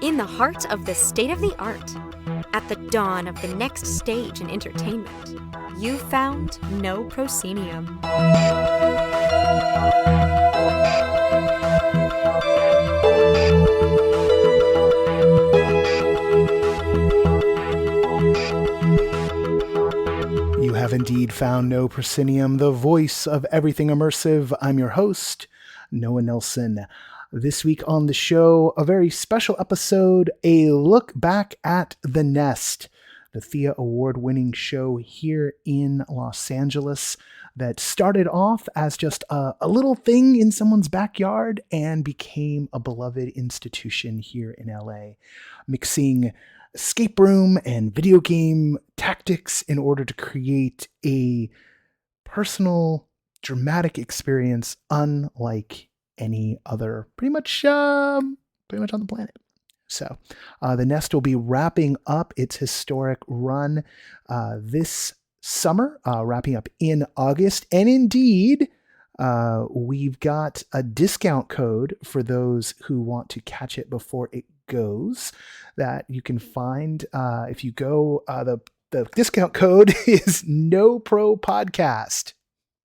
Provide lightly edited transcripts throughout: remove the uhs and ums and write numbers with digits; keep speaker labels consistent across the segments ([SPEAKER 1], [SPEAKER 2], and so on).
[SPEAKER 1] In the heart of the state-of-the-art, at the dawn of the next stage in entertainment, you found No Proscenium.
[SPEAKER 2] You have indeed found No Proscenium, the voice of everything immersive. I'm your host, Noah Nelson. This week on the show, a very special episode, a look back at The Nest, the Thea Award-winning show here in Los Angeles that started off as just a little thing in someone's backyard and became a beloved institution here in LA, mixing escape room and video game tactics in order to create a personal, dramatic experience unlike any other pretty much on the planet. So the Nest will be wrapping up its historic run this summer, wrapping up in August. And indeed, we've got a discount code for those who want to catch it before it goes that you can find if you go. The discount code is NOPROPODCAST.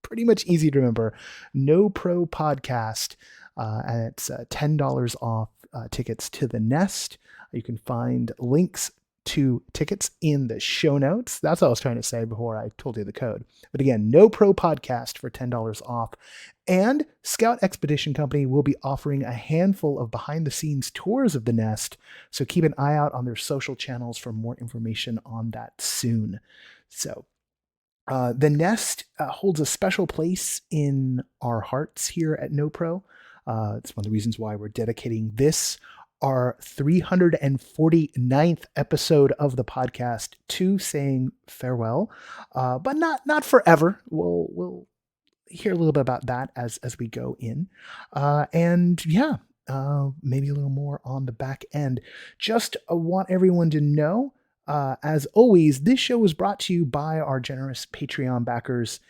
[SPEAKER 2] Pretty much easy to remember. NOPROPODCAST. And it's $10 off tickets to the Nest. You can find links to tickets in the show notes. That's what I was trying to say before I told you the code. But again, NOPROPODCAST for $10 off. And Scout Expedition Company will be offering a handful of behind-the-scenes tours of the Nest, so keep an eye out on their social channels for more information on that soon. So, the Nest holds a special place in our hearts here at NoPro. It's one of the reasons why we're dedicating this, our 349th episode of the podcast, to saying farewell, but not forever. We'll hear a little bit about that as we go in, and maybe a little more on the back end. Just want everyone to know, as always, this show was brought to you by our generous Patreon backers.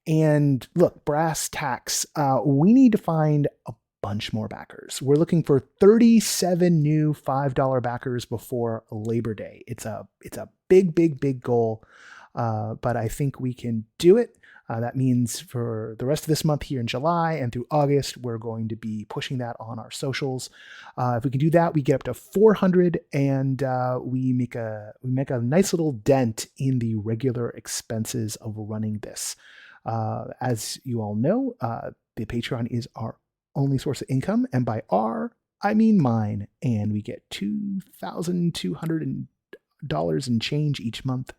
[SPEAKER 2] And look, brass tacks, we need to find a bunch more backers. We're looking for 37 new $5 backers before Labor Day. It's a big goal, but I think we can do it. That means for the rest of this month here in July and through August, we're going to be pushing that on our socials. If we can do that, we get up to 400, and we make a nice little dent in the regular expenses of running this. As you all know, the Patreon is our only source of income, and by our, I mean mine, and we get $2,200 and change each month.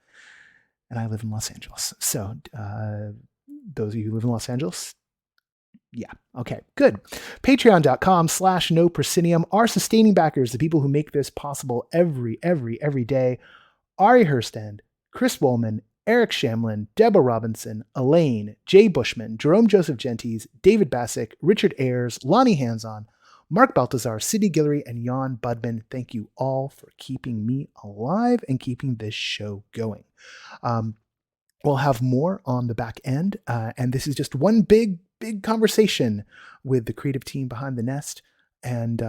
[SPEAKER 2] And I live in Los Angeles. So those of you who live in Los Angeles, yeah, okay, good. Patreon.com/NoProscenium. Our sustaining backers, the people who make this possible every day: Ari Herstand, Chris Wollman, Eric Shamlin, Deborah Robinson, Elaine, Jay Bushman, Jerome Joseph Genties, David Bassick, Richard Ayers, Lonnie Hanson, Mark Baltazar, Sidney Guillory, and Jan Budman. Thank you all for keeping me alive and keeping this show going. We'll have more on the back end, and this is just one big conversation with the creative team behind the Nest, and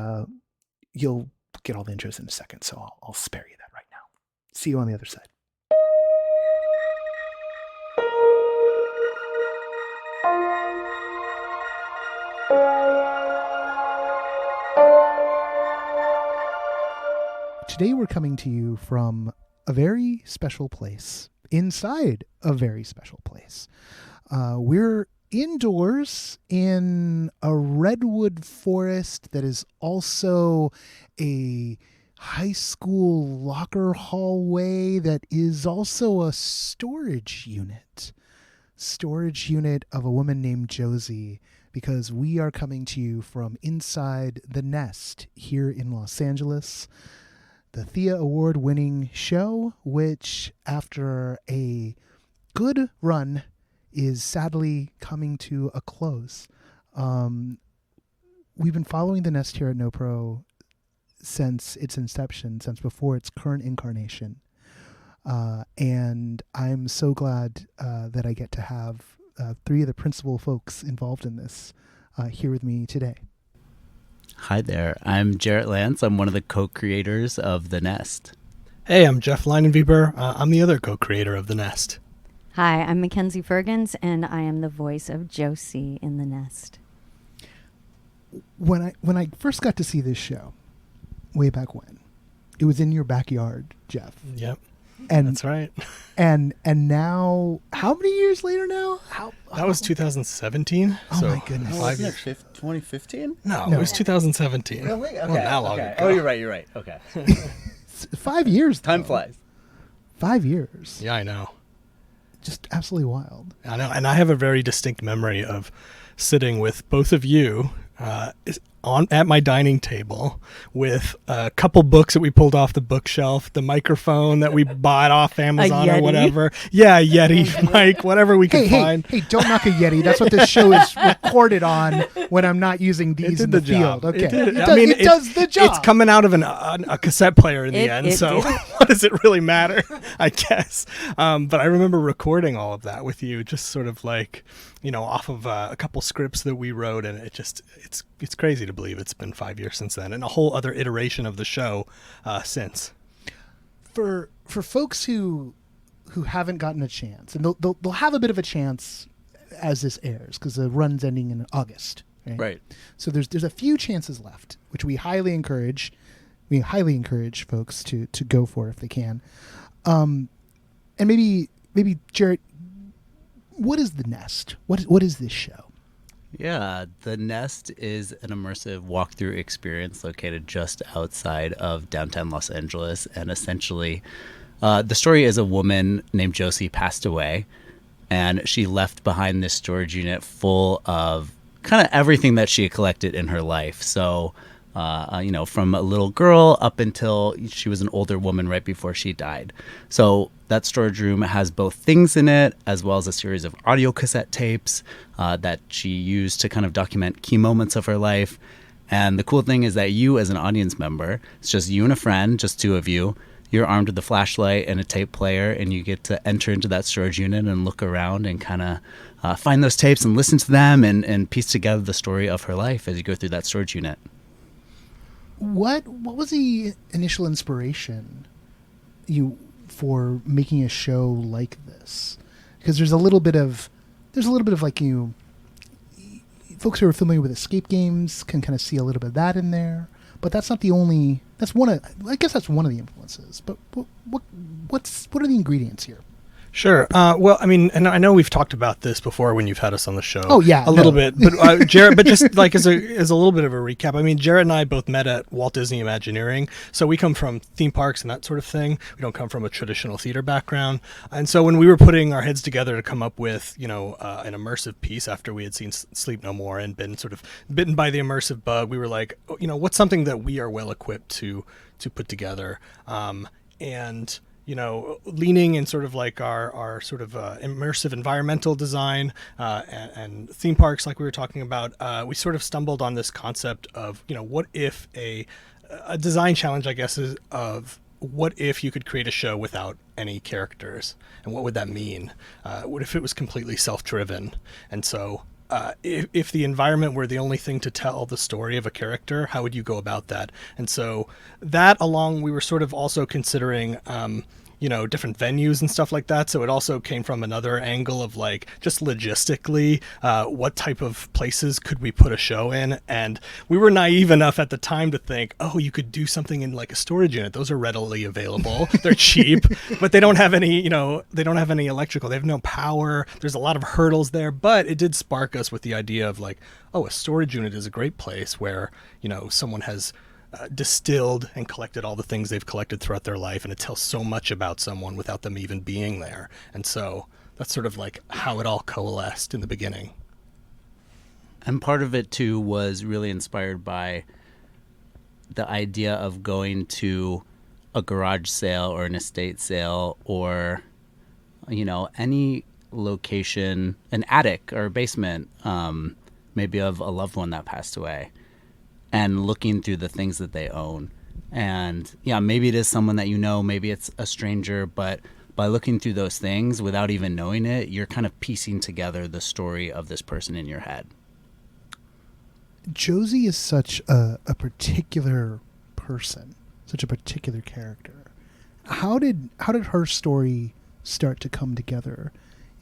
[SPEAKER 2] you'll get all the intros in a second, so I'll spare you that right now. See you on the other side. Today we're coming to you from a very special place, inside a very special place. We're indoors in a redwood forest that is also a high school locker hallway that is also a storage unit of a woman named Josie, because we are coming to you from inside the Nest here in Los Angeles. The Thea Award-winning show, which after a good run is sadly coming to a close. We've been following the Nest here at NoPro since its inception, since before its current incarnation. And I'm so glad that I get to have three of the principal folks involved in this. here with me today.
[SPEAKER 3] Hi there. I'm Jarrett Lantz. I'm one of the co-creators of The Nest.
[SPEAKER 4] Hey, I'm Jeff Leinenveber. I'm the other co-creator of The Nest.
[SPEAKER 5] Hi, I'm Mackenzie Fergens, and I am the voice of Josie in The Nest.
[SPEAKER 2] When I first got to see this show, way back when, it was in your backyard, Jeff.
[SPEAKER 4] Yep,
[SPEAKER 2] and
[SPEAKER 4] that's right.
[SPEAKER 2] And now, how many years later now?
[SPEAKER 4] That was 2017.
[SPEAKER 2] Oh
[SPEAKER 4] so
[SPEAKER 2] my goodness!
[SPEAKER 4] 5 years.
[SPEAKER 3] 2015?
[SPEAKER 4] No, it was 2017.
[SPEAKER 3] Really? Okay.
[SPEAKER 4] Well, that long ago.
[SPEAKER 3] Oh, you're right. Okay.
[SPEAKER 2] 5 years.
[SPEAKER 3] Time
[SPEAKER 2] though.
[SPEAKER 3] flies.
[SPEAKER 2] 5 years.
[SPEAKER 4] Yeah, I know.
[SPEAKER 2] Just absolutely wild.
[SPEAKER 4] I know, and I have a very distinct memory of sitting with both of you at my dining table with a couple books that we pulled off the bookshelf, the microphone that we bought off Amazon or whatever. Yeah, Yeti mic, whatever we could find.
[SPEAKER 2] Hey, don't knock a Yeti. That's what this show is recorded on when I'm not using these in the field. Okay, it does the job.
[SPEAKER 4] It's coming out of a cassette player in the end, so what does it really matter? I guess. But I remember recording all of that with you, just sort of like, off of a couple scripts that we wrote, and it's crazy to believe it's been 5 years since then, and a whole other iteration of the show since.
[SPEAKER 2] For folks who haven't gotten a chance, and they'll have a bit of a chance as this airs because the run's ending in August, right?
[SPEAKER 3] Right.
[SPEAKER 2] So there's a few chances left, which we highly encourage. We highly encourage folks to go for if they can. And maybe Jarrett, what is The Nest? What is this show?
[SPEAKER 3] Yeah, The Nest is an immersive walkthrough experience located just outside of downtown Los Angeles. And essentially, the story is a woman named Josie passed away, and she left behind this storage unit full of kind of everything that she had collected in her life. So, from a little girl up until she was an older woman right before she died. So that storage room has both things in it as well as a series of audio cassette tapes that she used to kind of document key moments of her life. And the cool thing is that you as an audience member, it's just you and a friend, just two of you, you're armed with a flashlight and a tape player, and you get to enter into that storage unit and look around and kind of find those tapes and listen to them and piece together the story of her life as you go through that storage unit.
[SPEAKER 2] What was the initial inspiration for making a show like this? Because there's a little bit of like folks who are familiar with escape games can kind of see a little bit of that in there, but that's not the only. I guess that's one of the influences. But what are the ingredients here?
[SPEAKER 4] Sure. Well, I mean, and I know we've talked about this before when you've had us on the show.
[SPEAKER 2] Oh yeah,
[SPEAKER 4] a little bit. But Jarrett, but just like as a little bit of a recap. I mean, Jarrett and I both met at Walt Disney Imagineering, so we come from theme parks and that sort of thing. We don't come from a traditional theater background, and so when we were putting our heads together to come up with, an immersive piece after we had seen Sleep No More and been sort of bitten by the immersive bug, we were like, what's something that we are well equipped to put together, and leaning in sort of like our sort of immersive environmental design and theme parks like we were talking about, we sort of stumbled on this concept of, what if a design challenge, I guess, is of what if you could create a show without any characters, and what would that mean? What if it was completely self-driven? And so if the environment were the only thing to tell the story of a character, how would you go about that? And so that along, we were sort of also considering, different venues and stuff like that. So it also came from another angle of like just logistically, what type of places could we put a show in? And we were naive enough at the time to think, oh, you could do something in like a storage unit. Those are readily available. They're cheap, but they don't have any, they don't have any electrical. They have no power. There's a lot of hurdles there, but it did spark us with the idea of like, oh, a storage unit is a great place where, someone has distilled and collected all the things they've collected throughout their life, and it tells so much about someone without them even being there. And so that's sort of like how it all coalesced in the beginning.
[SPEAKER 3] And part of it too was really inspired by the idea of going to a garage sale or an estate sale or any location, an attic or a basement, maybe of a loved one that passed away, and looking through the things that they own. And maybe it is someone that maybe it's a stranger, but by looking through those things without even knowing it, you're kind of piecing together the story of this person in your head.
[SPEAKER 2] Josie is such a particular person, such a particular character. How did her story start to come together?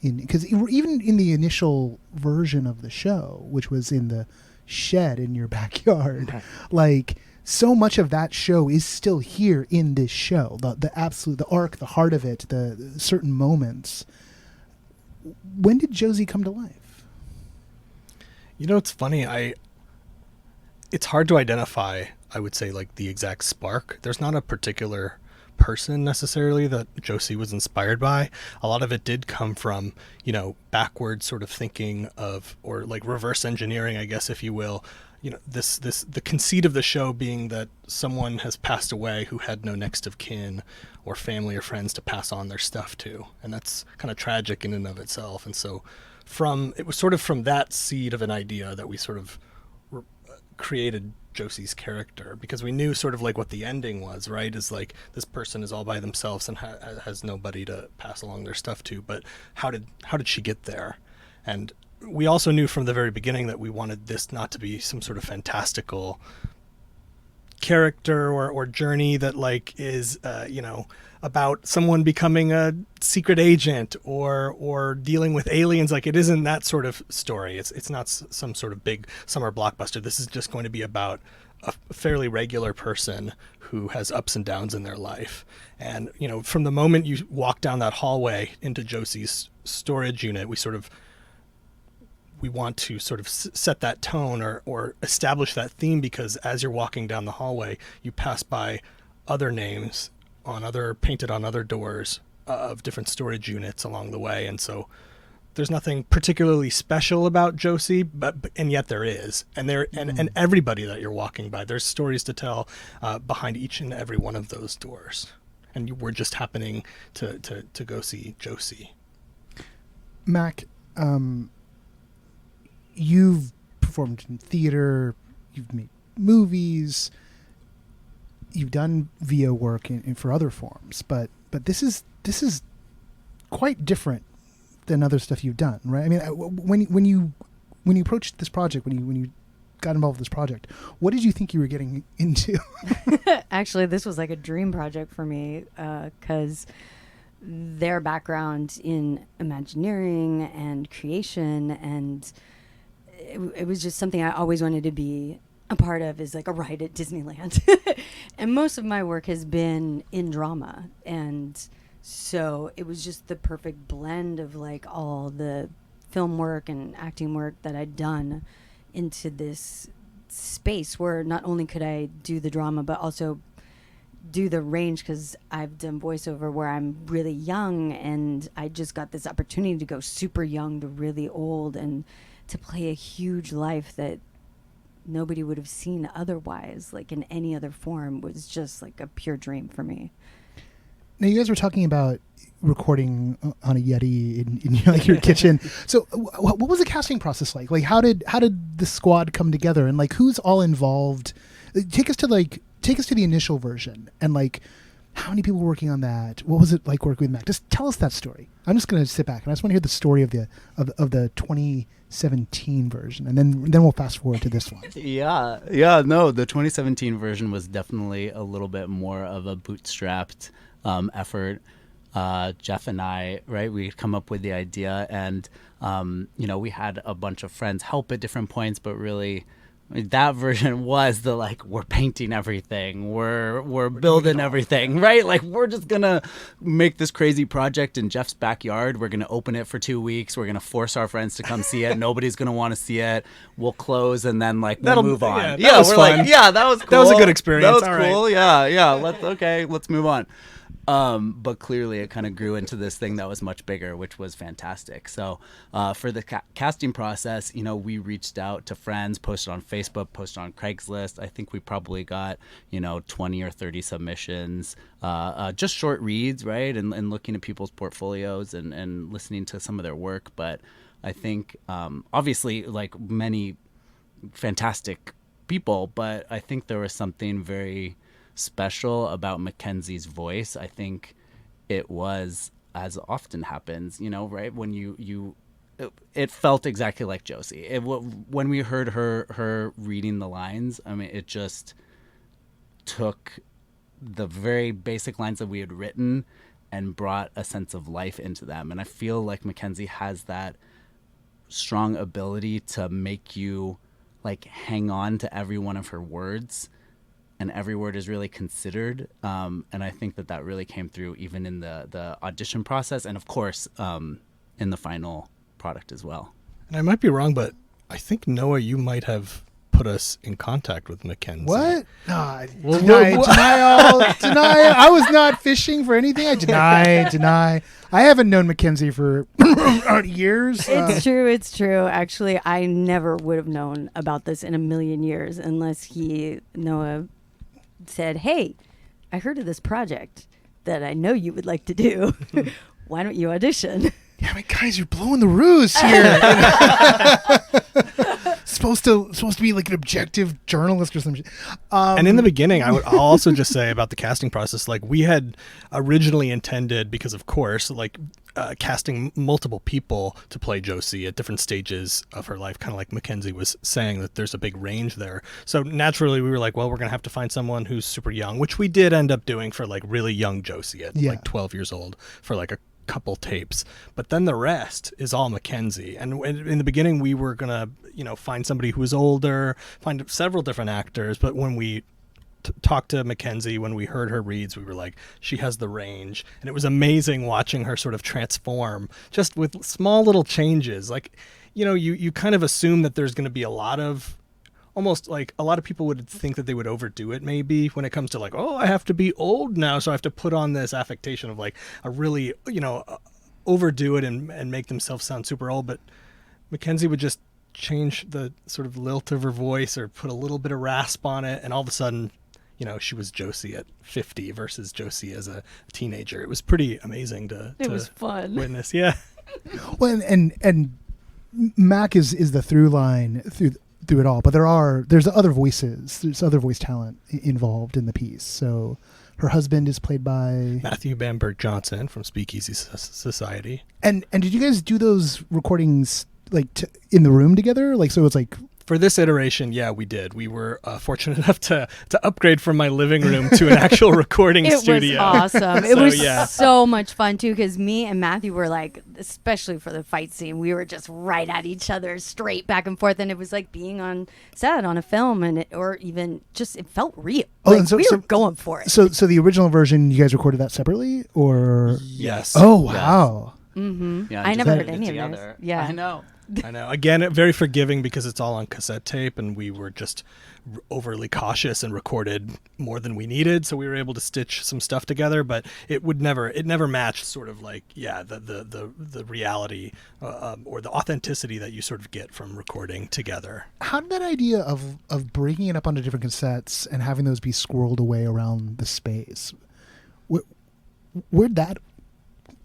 [SPEAKER 2] Because even in the initial version of the show, which was in the shed in your backyard, like so much of that show is still here in this show. The arc, the heart of it, the certain moments. When did Josie come to life?
[SPEAKER 4] You know, it's funny. It's hard to identify, I would say, like the exact spark. There's not a particular person necessarily that Josie was inspired by. A lot of it did come from, backward sort of thinking of, or like reverse engineering, I guess, if you will. The conceit of the show being that someone has passed away who had no next of kin or family or friends to pass on their stuff to. And that's kind of tragic in and of itself. And so it was sort of from that seed of an idea that we sort of created Josie's character, because we knew sort of like what the ending was, right? Is like this person is all by themselves and has nobody to pass along their stuff to. But how did she get there? And we also knew from the very beginning that we wanted this not to be some sort of fantastical character or journey that like is about someone becoming a secret agent or dealing with aliens. Like, it isn't that sort of story. It's not some sort of big summer blockbuster. This is just going to be about a fairly regular person who has ups and downs in their life. And, from the moment you walk down that hallway into Josie's storage unit, we want to sort of set that tone or establish that theme, because as you're walking down the hallway, you pass by other names painted on other doors of different storage units along the way. And so there's nothing particularly special about Josie, and yet there is. And and everybody that you're walking by, there's stories to tell behind each and every one of those doors. And we're just happening to go see Josie.
[SPEAKER 2] Mac, you've performed in theater, you've made movies, you've done VO work for other forms, but this is quite different than other stuff you've done, right? I mean, when you approached this project, when you got involved with this project, what did you think you were getting into?
[SPEAKER 5] Actually, this was like a dream project for me, because their background in Imagineering and creation, and it was just something I always wanted to be a part of, is like a ride at Disneyland. And most of my work has been in drama, and so it was just the perfect blend of like all the film work and acting work that I'd done into this space where not only could I do the drama but also do the range, because I've done voiceover where I'm really young, and I just got this opportunity to go super young to really old and to play a huge life that nobody would have seen otherwise, like in any other form. Was just like a pure dream for me.
[SPEAKER 2] Now, you guys were talking about recording on a Yeti in like your kitchen. So what was the casting process like? Like, how did the squad come together, and like who's all involved? Take us to the initial version, and like how many people were working on that? What was it like working with Mac? Just tell us that story. I'm just going to sit back and I just want to hear the story of the 2017 version, and then we'll fast forward to this one.
[SPEAKER 3] No, the 2017 version was definitely a little bit more of a bootstrapped effort. Jeff and I, right, we come up with the idea, and we had a bunch of friends help at different points, but really that version was the like, we're painting everything, we're building everything, right? Like, we're just gonna make this crazy project in Jeff's backyard. We're gonna open it for 2 weeks. We're gonna force our friends to come see it. Nobody's gonna want to see it. We'll close, and then like we'll move on.
[SPEAKER 4] Yeah, we're fun.
[SPEAKER 3] Like, yeah, that was cool.
[SPEAKER 4] That was a good experience.
[SPEAKER 3] That was
[SPEAKER 4] all
[SPEAKER 3] cool.
[SPEAKER 4] Right.
[SPEAKER 3] Yeah. Let's move on. But clearly it kind of grew into this thing that was much bigger, which was fantastic. So for the casting process, we reached out to friends, posted on Facebook, posted on Craigslist. I think we probably got, 20 or 30 submissions, just short reads, right? And looking at people's portfolios and listening to some of their work. But I think, obviously, like many fantastic people, but I think there was something very special about Mackenzie's voice. I think it was, as often happens, right, when you it felt exactly like Josie. When we heard her reading the lines, I mean, it just took the very basic lines that we had written and brought a sense of life into them. And I feel like Mackenzie has that strong ability to make you like hang on to every one of her words, and every word is really considered. And I think that really came through even in the audition process, and of course in the final product as well.
[SPEAKER 4] And I might be wrong, but I think, Noah, you might have put us in contact with Mackenzie.
[SPEAKER 2] What? No, deny. I was not fishing for anything. I deny. I haven't known Mackenzie for years.
[SPEAKER 5] It's true. Actually, I never would have known about this in a million years unless Noah said, "Hey, I heard of this project that I know you would like to do. Why don't you audition?"
[SPEAKER 2] Yeah, I mean, guys, you're blowing the ruse here. supposed to be like an objective journalist or something.
[SPEAKER 4] And in the beginning, I'll also just say about the casting process, like we had originally intended, because of course, like casting multiple people to play Josie at different stages of her life, kind of like Mackenzie was saying, that there's a big range there. So naturally, we were like, well, we're going to have to find someone who's super young, which we did end up doing for like really young Josie at like 12 years old for like a couple tapes, but then the rest is all Mackenzie. And in the beginning, we were gonna, find somebody who was older, find several different actors. But when we talked to Mackenzie, when we heard her reads, we were like, she has the range. And it was amazing watching her sort of transform just with small little changes. Like, you kind of assume that there's going to be a lot of, almost like a lot of people would think that they would overdo it maybe when it comes to like, oh, I have to be old now, so I have to put on this affectation of like a really, overdo it and make themselves sound super old. But Mackenzie would just change the sort of lilt of her voice or put a little bit of rasp on it, and all of a sudden, she was Josie at 50 versus Josie as a teenager. It was pretty amazing to
[SPEAKER 5] was fun.
[SPEAKER 4] Witness. Yeah.
[SPEAKER 2] Well, and Mac is the through line through it all, but there's other voices. There's other voice talent involved in the piece. So her husband is played by
[SPEAKER 4] Matthew Bamberg Johnson from Speakeasy Society. And
[SPEAKER 2] did you guys do those recordings like in the room together? Like, so it's like,
[SPEAKER 4] for this iteration, yeah, we did. We were fortunate enough to upgrade from my living room to an actual recording studio.
[SPEAKER 5] It was awesome. It was so much fun, too, because me and Matthew were like, especially for the fight scene, we were just right at each other, straight back and forth. And it was like being on set on a film, or even just, it felt real.
[SPEAKER 2] Oh,
[SPEAKER 5] like, we were going for it.
[SPEAKER 2] So the original version, you guys recorded that separately? Or
[SPEAKER 4] Yes.
[SPEAKER 2] Oh, wow.
[SPEAKER 5] Yes. Mm-hmm.
[SPEAKER 3] Yeah,
[SPEAKER 5] I never heard any of this. Yeah.
[SPEAKER 3] I know.
[SPEAKER 4] Again, very forgiving because it's all on cassette tape, and we were just overly cautious and recorded more than we needed, so we were able to stitch some stuff together. But it never matched sort of like the reality or the authenticity that you sort of get from recording together.
[SPEAKER 2] How did that idea of breaking it up onto different cassettes and having those be squirreled away around the space, where'd that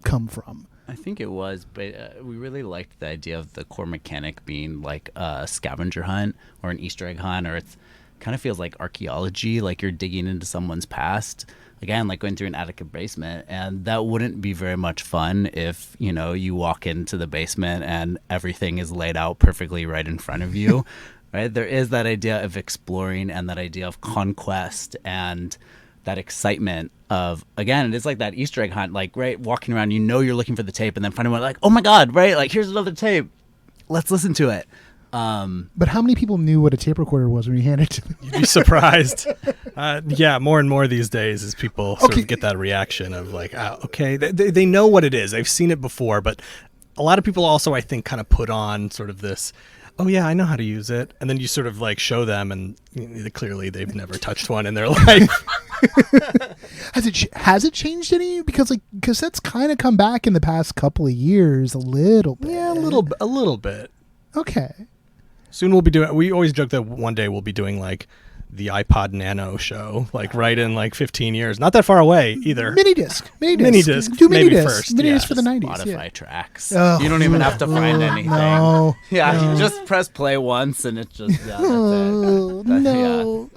[SPEAKER 2] come from?
[SPEAKER 3] I think it was, but we really liked the idea of the core mechanic being like a scavenger hunt or an Easter egg hunt, or it's kind of feels like archaeology, like you're digging into someone's past. Again, like going through an attic basement, and that wouldn't be very much fun if, you walk into the basement and everything is laid out perfectly right in front of you, right? There is that idea of exploring and that idea of conquest and that excitement of, again, it is like that Easter egg hunt, like, right, walking around, you're looking for the tape, and then finding one like, oh my God, right, like, here's another tape, let's listen to it.
[SPEAKER 2] But how many people knew what a tape recorder was when you handed it to them?
[SPEAKER 4] You'd be surprised. Yeah, more and more these days as people sort of get that reaction of like, okay, they know what it is. They've seen it before, but a lot of people also, I think, kind of put on sort of this, oh yeah, I know how to use it. And then you sort of like show them, and clearly they've never touched one in their life.
[SPEAKER 2] Has it changed any? Because like cassettes kind of come back in the past couple of years a little bit.
[SPEAKER 4] Yeah, a little bit.
[SPEAKER 2] Okay.
[SPEAKER 4] Soon we always joke that one day we'll be doing like the iPod Nano show, like right in like 15 years. Not that far away either.
[SPEAKER 2] Mini disc.
[SPEAKER 4] Do mini disc
[SPEAKER 2] first. Mini disc for the 90s.
[SPEAKER 3] Spotify tracks. You don't even have to find anything.
[SPEAKER 2] No.
[SPEAKER 3] Yeah, you just press play once and it just, that's it.
[SPEAKER 2] No.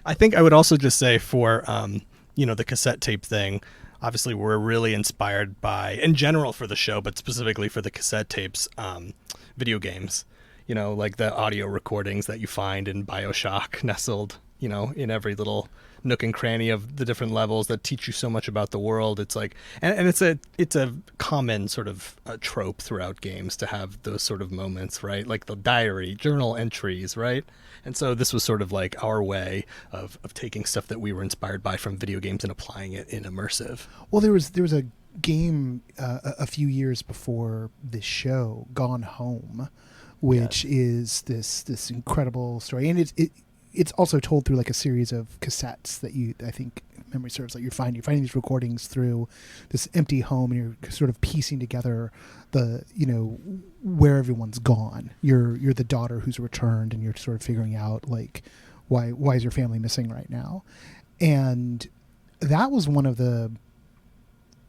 [SPEAKER 4] I think I would also just say for, the cassette tape thing, obviously we're really inspired by, in general for the show, but specifically for the cassette tapes, video games. You know, like the audio recordings that you find in BioShock nestled, you know, in every little nook and cranny of the different levels that teach you so much about the world. It's like, and it's a common sort of trope throughout games to have those sort of moments, right? Like the diary, journal entries, right? And so this was sort of like our way of taking stuff that we were inspired by from video games and applying it in immersive.
[SPEAKER 2] Well, there was a game a few years before this show, Gone Home, which is this incredible story, and it's also told through like a series of cassettes that I think memory serves, like you're finding these recordings through this empty home, and you're sort of piecing together the, you know, where everyone's gone. You're the daughter who's returned, and you're sort of figuring out like why is your family missing right now. And that was one of the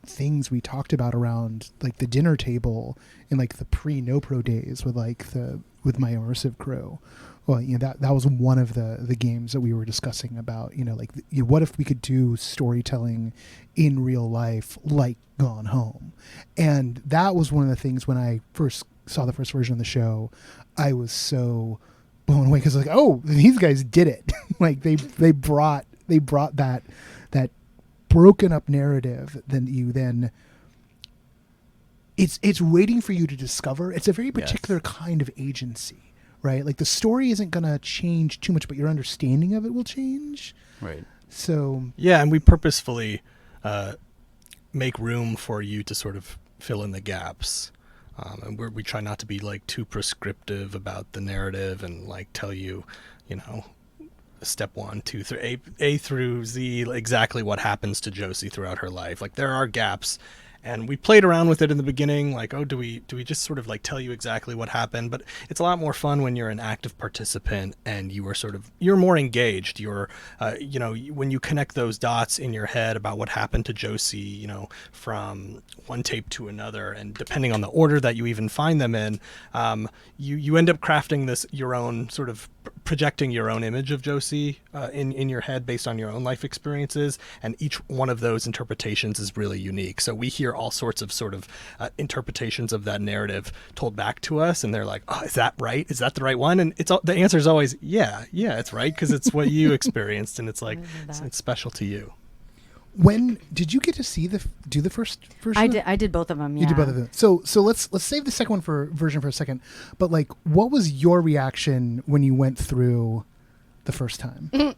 [SPEAKER 2] things we talked about around like the dinner table in like the pre-NoPro days with my immersive crew. Well, you know, that was one of the games that we were discussing about, you know, like, you know, what if we could do storytelling in real life like Gone Home? And that was one of the things when I first saw the first version of the show, I was so blown away, because like, oh, these guys did it. Like they brought that broken up narrative then it's waiting for you to discover. It's a very particular kind of agency, right? Like the story isn't going to change too much, but your understanding of it will change.
[SPEAKER 3] Right.
[SPEAKER 2] So
[SPEAKER 4] yeah, and we purposefully make room for you to sort of fill in the gaps. And we try not to be like too prescriptive about the narrative and like tell you, you know, step 1, 2, 3, A through Z, exactly what happens to Josie throughout her life. Like there are gaps, and we played around with it in the beginning, like, oh, do we just sort of like tell you exactly what happened? But it's a lot more fun when you're an active participant and you're more engaged. You're, you know, when you connect those dots in your head about what happened to Josie, you know, from one tape to another, and depending on the order that you even find them in, you end up crafting your own sort of projecting your own image of Josie in your head based on your own life experiences, and each one of those interpretations is really unique. So we hear all sorts of sort of interpretations of that narrative told back to us, and they're like, oh, is that right? Is that the right one? And the answer is always yeah, it's right, because it's what you experienced, and it's like it's special to you.
[SPEAKER 2] When did you get to do the first version?
[SPEAKER 5] I did both of them. Yeah.
[SPEAKER 2] You did both of them. So let's save the second version for a second. But like, what was your reaction when you went through the first time?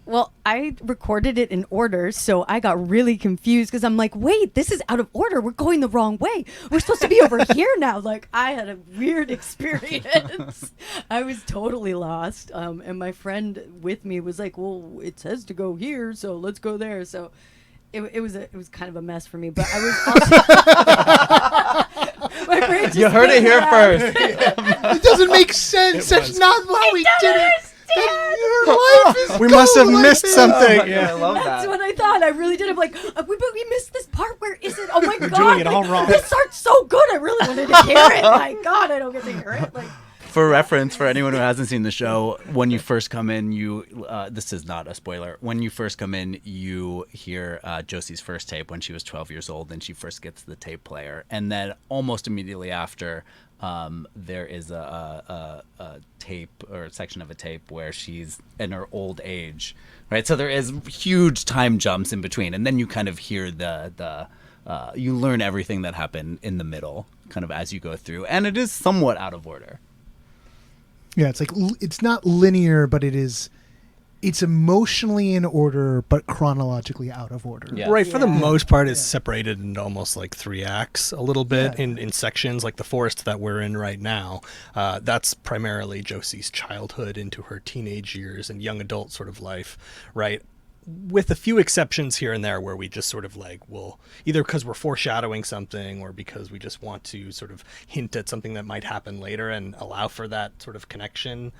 [SPEAKER 5] Well, I recorded it in order, so I got really confused because I'm like, wait, this is out of order. We're going the wrong way. We're supposed to be over here now. Like, I had a weird experience. I was totally lost. And my friend with me was like, well, it says to go here, so let's go there. So it was kind of a mess for me, but I was also my brain just
[SPEAKER 3] You heard it here first.
[SPEAKER 2] It doesn't make sense. That's not how we did it. Your life is
[SPEAKER 4] we must have missed something.
[SPEAKER 3] Yeah, I love
[SPEAKER 5] That's
[SPEAKER 3] that.
[SPEAKER 5] what I thought. I really did. I'm like, we missed this part. Where is it? Oh my
[SPEAKER 4] We're
[SPEAKER 5] god!
[SPEAKER 4] doing it all wrong.
[SPEAKER 5] This starts so good. I really wanted to hear it. My god, I don't get to hear it. Like,
[SPEAKER 3] For reference, for anyone who hasn't seen the show, when you first come in, this is not a spoiler. When you first come in, you hear Josie's first tape when she was 12 years old, and she first gets the tape player. And then almost immediately after, there is a tape or a section of a tape where she's in her old age, right? So there is huge time jumps in between, and then you kind of hear you learn everything that happened in the middle, kind of as you go through, and it is somewhat out of order.
[SPEAKER 2] Yeah, it's like it's not linear, but it's emotionally in order, but chronologically out of order.
[SPEAKER 3] Yeah.
[SPEAKER 4] Right, for the most part, it's separated into almost like 3 acts a little bit in sections, like the forest that we're in right now. That's primarily Josie's childhood into her teenage years and young adult sort of life, right? With a few exceptions here and there where we just sort of like will either because we're foreshadowing something or because we just want to sort of hint at something that might happen later and allow for that sort of connection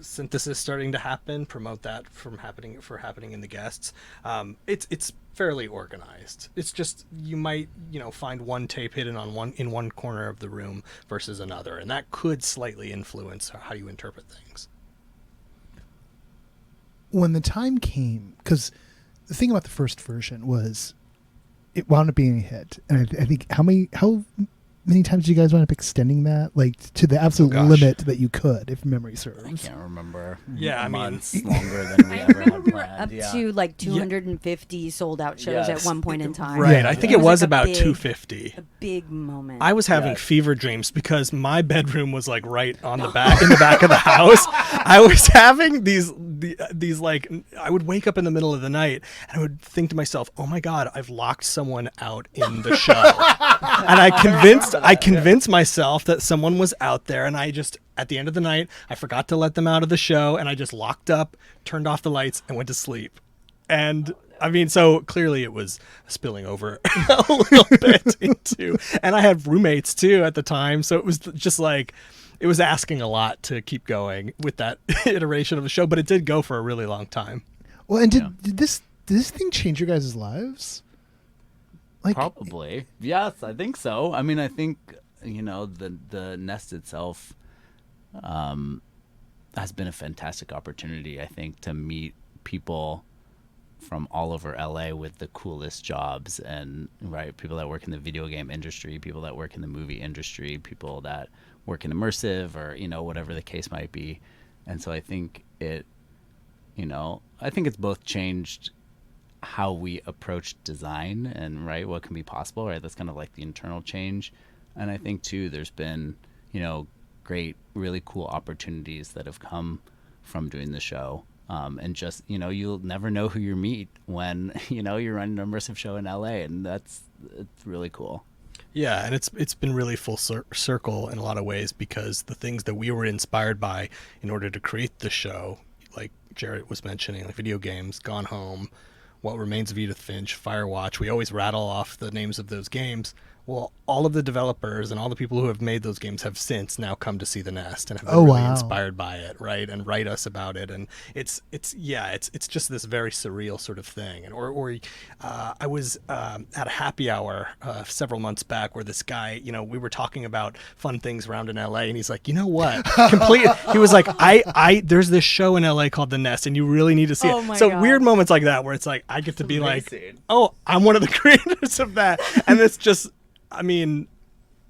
[SPEAKER 4] synthesis starting to happen, promote that from happening in the guests. It's fairly organized. It's just you might find one tape hidden in one corner of the room versus another, and that could slightly influence how you interpret things.
[SPEAKER 2] When the time came, because the thing about the first version was it wound up being a hit. And I think how many times did you guys wind up extending that, like to the absolute limit that you could, if memory serves?
[SPEAKER 3] I can't remember.
[SPEAKER 4] Yeah,
[SPEAKER 3] months longer than we ever had planned.
[SPEAKER 5] Up to like 250 sold out shows at one point in time.
[SPEAKER 4] Right. I think it was
[SPEAKER 5] like
[SPEAKER 4] about
[SPEAKER 5] big,
[SPEAKER 4] 250.
[SPEAKER 5] A big moment.
[SPEAKER 4] I was having fever dreams because my bedroom was like right on the back in the back of the house. I was having these like, I would wake up in the middle of the night and I would think to myself, oh my God, I've locked someone out in the show. And I convinced myself that someone was out there, and I just, at the end of the night, I forgot to let them out of the show, and I just locked up, turned off the lights, and went to sleep. And I mean, so clearly it was spilling over a little bit into, and I had roommates too at the time, so it was just like, it was asking a lot to keep going with that iteration of the show, but it did go for a really long time.
[SPEAKER 2] Well, and did this thing change your guys' lives? Like,
[SPEAKER 3] probably. Yes, I think so. I mean, I think, the Nest itself has been a fantastic opportunity, I think, to meet people from all over LA with the coolest jobs, and people that work in the video game industry, people that work in the movie industry, people that work in immersive, or whatever the case might be. And so I think it's both changed how we approach design and what can be possible, that's kind of like the internal change. And I think too there's been great, really cool opportunities that have come from doing the show, and just you'll never know who you meet when you're running an immersive show in LA, and it's really cool.
[SPEAKER 4] Yeah, and it's been really full circle in a lot of ways, because the things that we were inspired by in order to create the show, like Jarrett was mentioning, like video games, Gone Home, What Remains of Edith Finch, Firewatch, we always rattle off the names of those games. Well, all of the developers and all the people who have made those games have since now come to see the Nest and have been really inspired by it, right? And write us about it. And it's just this very surreal sort of thing. And I was at a happy hour several months back where this guy, we were talking about fun things around in LA, and he's like, you know what? He was like, there's this show in LA called The Nest, and you really need to see it. So God. Weird moments like that where it's like I get to be amazing. Like, oh, I'm one of the creators of that, and it's just. I mean,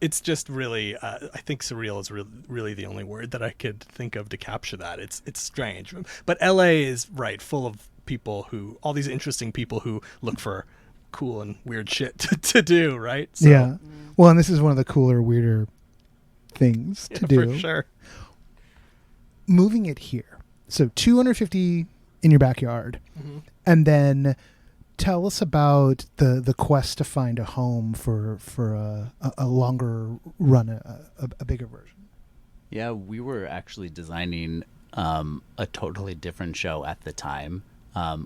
[SPEAKER 4] it's just really, I think surreal is really the only word that I could think of to capture that. It's strange. But LA is, full of people all these interesting people who look for cool and weird shit to do, right? So,
[SPEAKER 2] yeah. Well, and this is one of the cooler, weirder things to do.
[SPEAKER 4] For sure.
[SPEAKER 2] Moving it here. So 250 in your backyard. Mm-hmm. And then tell us about the quest to find a home for a longer run, a bigger version.
[SPEAKER 3] Yeah, we were actually designing a totally different show at the time,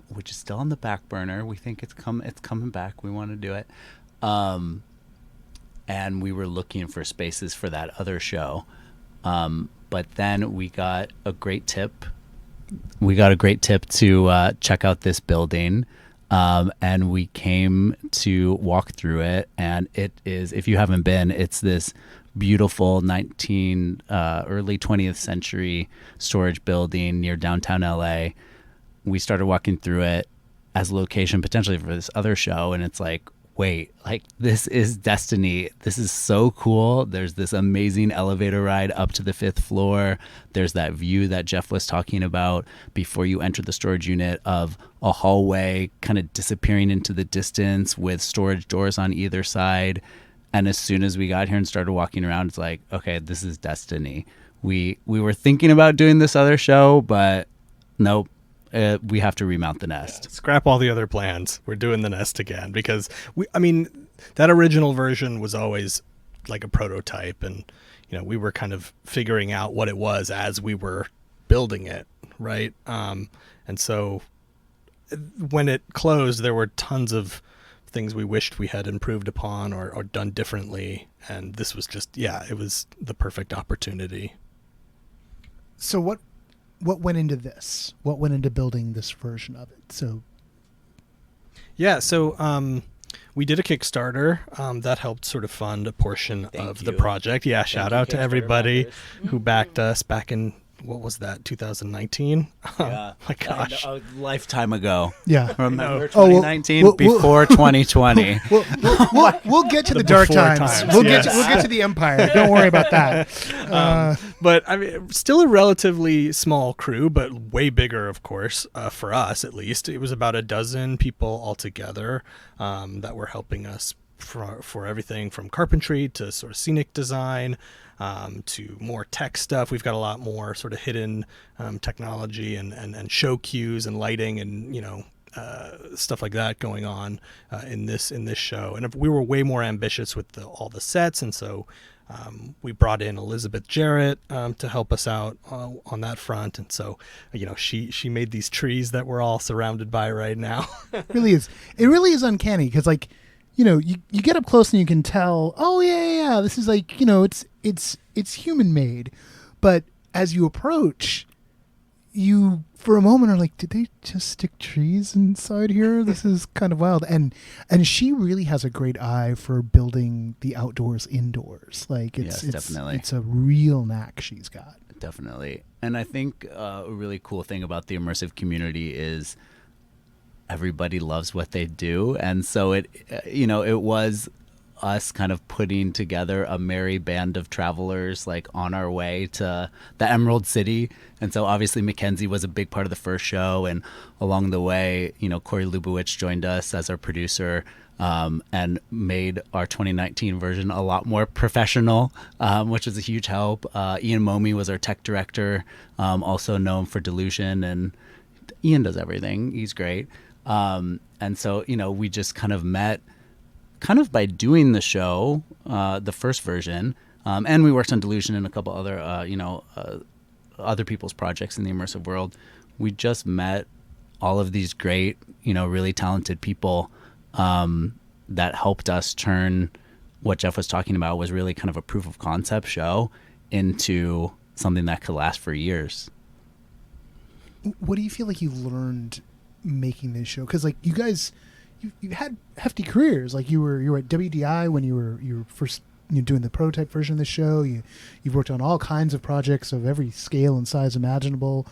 [SPEAKER 3] which is still on the back burner. We think it's coming back. We want to do it, and we were looking for spaces for that other show, but then we got a great tip. To check out this building. And we came to walk through it, and it is, if you haven't been, it's this beautiful early 20th century storage building near downtown LA. We started walking through it as a location potentially for this other show, and it's like, wait, this is destiny. This is so cool. There's this amazing elevator ride up to the 5th floor. There's that view that Jeff was talking about before you enter the storage unit of a hallway kind of disappearing into the distance with storage doors on either side. And as soon as we got here and started walking around, it's like, okay, this is destiny. We were thinking about doing this other show, but nope. We have to remount the Nest.
[SPEAKER 4] Yeah, scrap all the other plans. We're doing the Nest again because that original version was always like a prototype, and we were kind of figuring out what it was as we were building it, right? And so when it closed, there were tons of things we wished we had improved upon or done differently, and this was just it was the perfect opportunity.
[SPEAKER 2] So what went into this? What went into building this version of it? So
[SPEAKER 4] we did a Kickstarter that helped sort of fund a portion of the project. Yeah, shout out to everybody who backed us back in what was that, 2019?
[SPEAKER 3] Yeah.
[SPEAKER 4] My gosh.
[SPEAKER 3] A lifetime ago.
[SPEAKER 2] Yeah.
[SPEAKER 3] Remember
[SPEAKER 2] Oh, well,
[SPEAKER 3] 2019 before 2020.
[SPEAKER 2] We'll get to the dark
[SPEAKER 4] before
[SPEAKER 2] times.
[SPEAKER 4] times,
[SPEAKER 2] We'll
[SPEAKER 4] yes.
[SPEAKER 2] get to the Empire. Don't worry about that.
[SPEAKER 4] But I mean, still a relatively small crew, but way bigger, of course, for us at least. It was about a dozen people altogether that were helping us for everything from carpentry to sort of scenic design to more tech stuff. We've got a lot more sort of hidden technology and show cues and lighting and stuff like that going on in this show. And we were way more ambitious with all the sets, and so we brought in Elizabeth Jarrett to help us out on that front. And so she made these trees that we're all surrounded by right now.
[SPEAKER 2] It really is uncanny because you get up close and you can tell, oh yeah, this is it's human made, but as you approach, you for a moment are like, did they just stick trees inside here? This is kind of wild. And she really has a great eye for building the outdoors indoors. It's
[SPEAKER 3] definitely.
[SPEAKER 2] It's a real knack she's got.
[SPEAKER 3] Definitely. And I think a really cool thing about the immersive community is everybody loves what they do. And so it was us kind of putting together a merry band of travelers on our way to the Emerald City. And so obviously Mackenzie was a big part of the first show, and along the way, Corey Lubowicz joined us as our producer and made our 2019 version a lot more professional, which was a huge help. Ian Momey was our tech director, also known for Delusion, and Ian does everything. He's great. And so, we just kind of met by doing the show, the first version, and we worked on Delusion and a couple other, other people's projects in the immersive world. We just met all of these great, really talented people that helped us turn what Jeff was talking about was really kind of a proof of concept show into something that could last for years.
[SPEAKER 2] What do you feel like you learned making this show? Because you guys, you had hefty careers. You were at WDI when you were first doing the prototype version of the show. You've worked on all kinds of projects of every scale and size imaginable.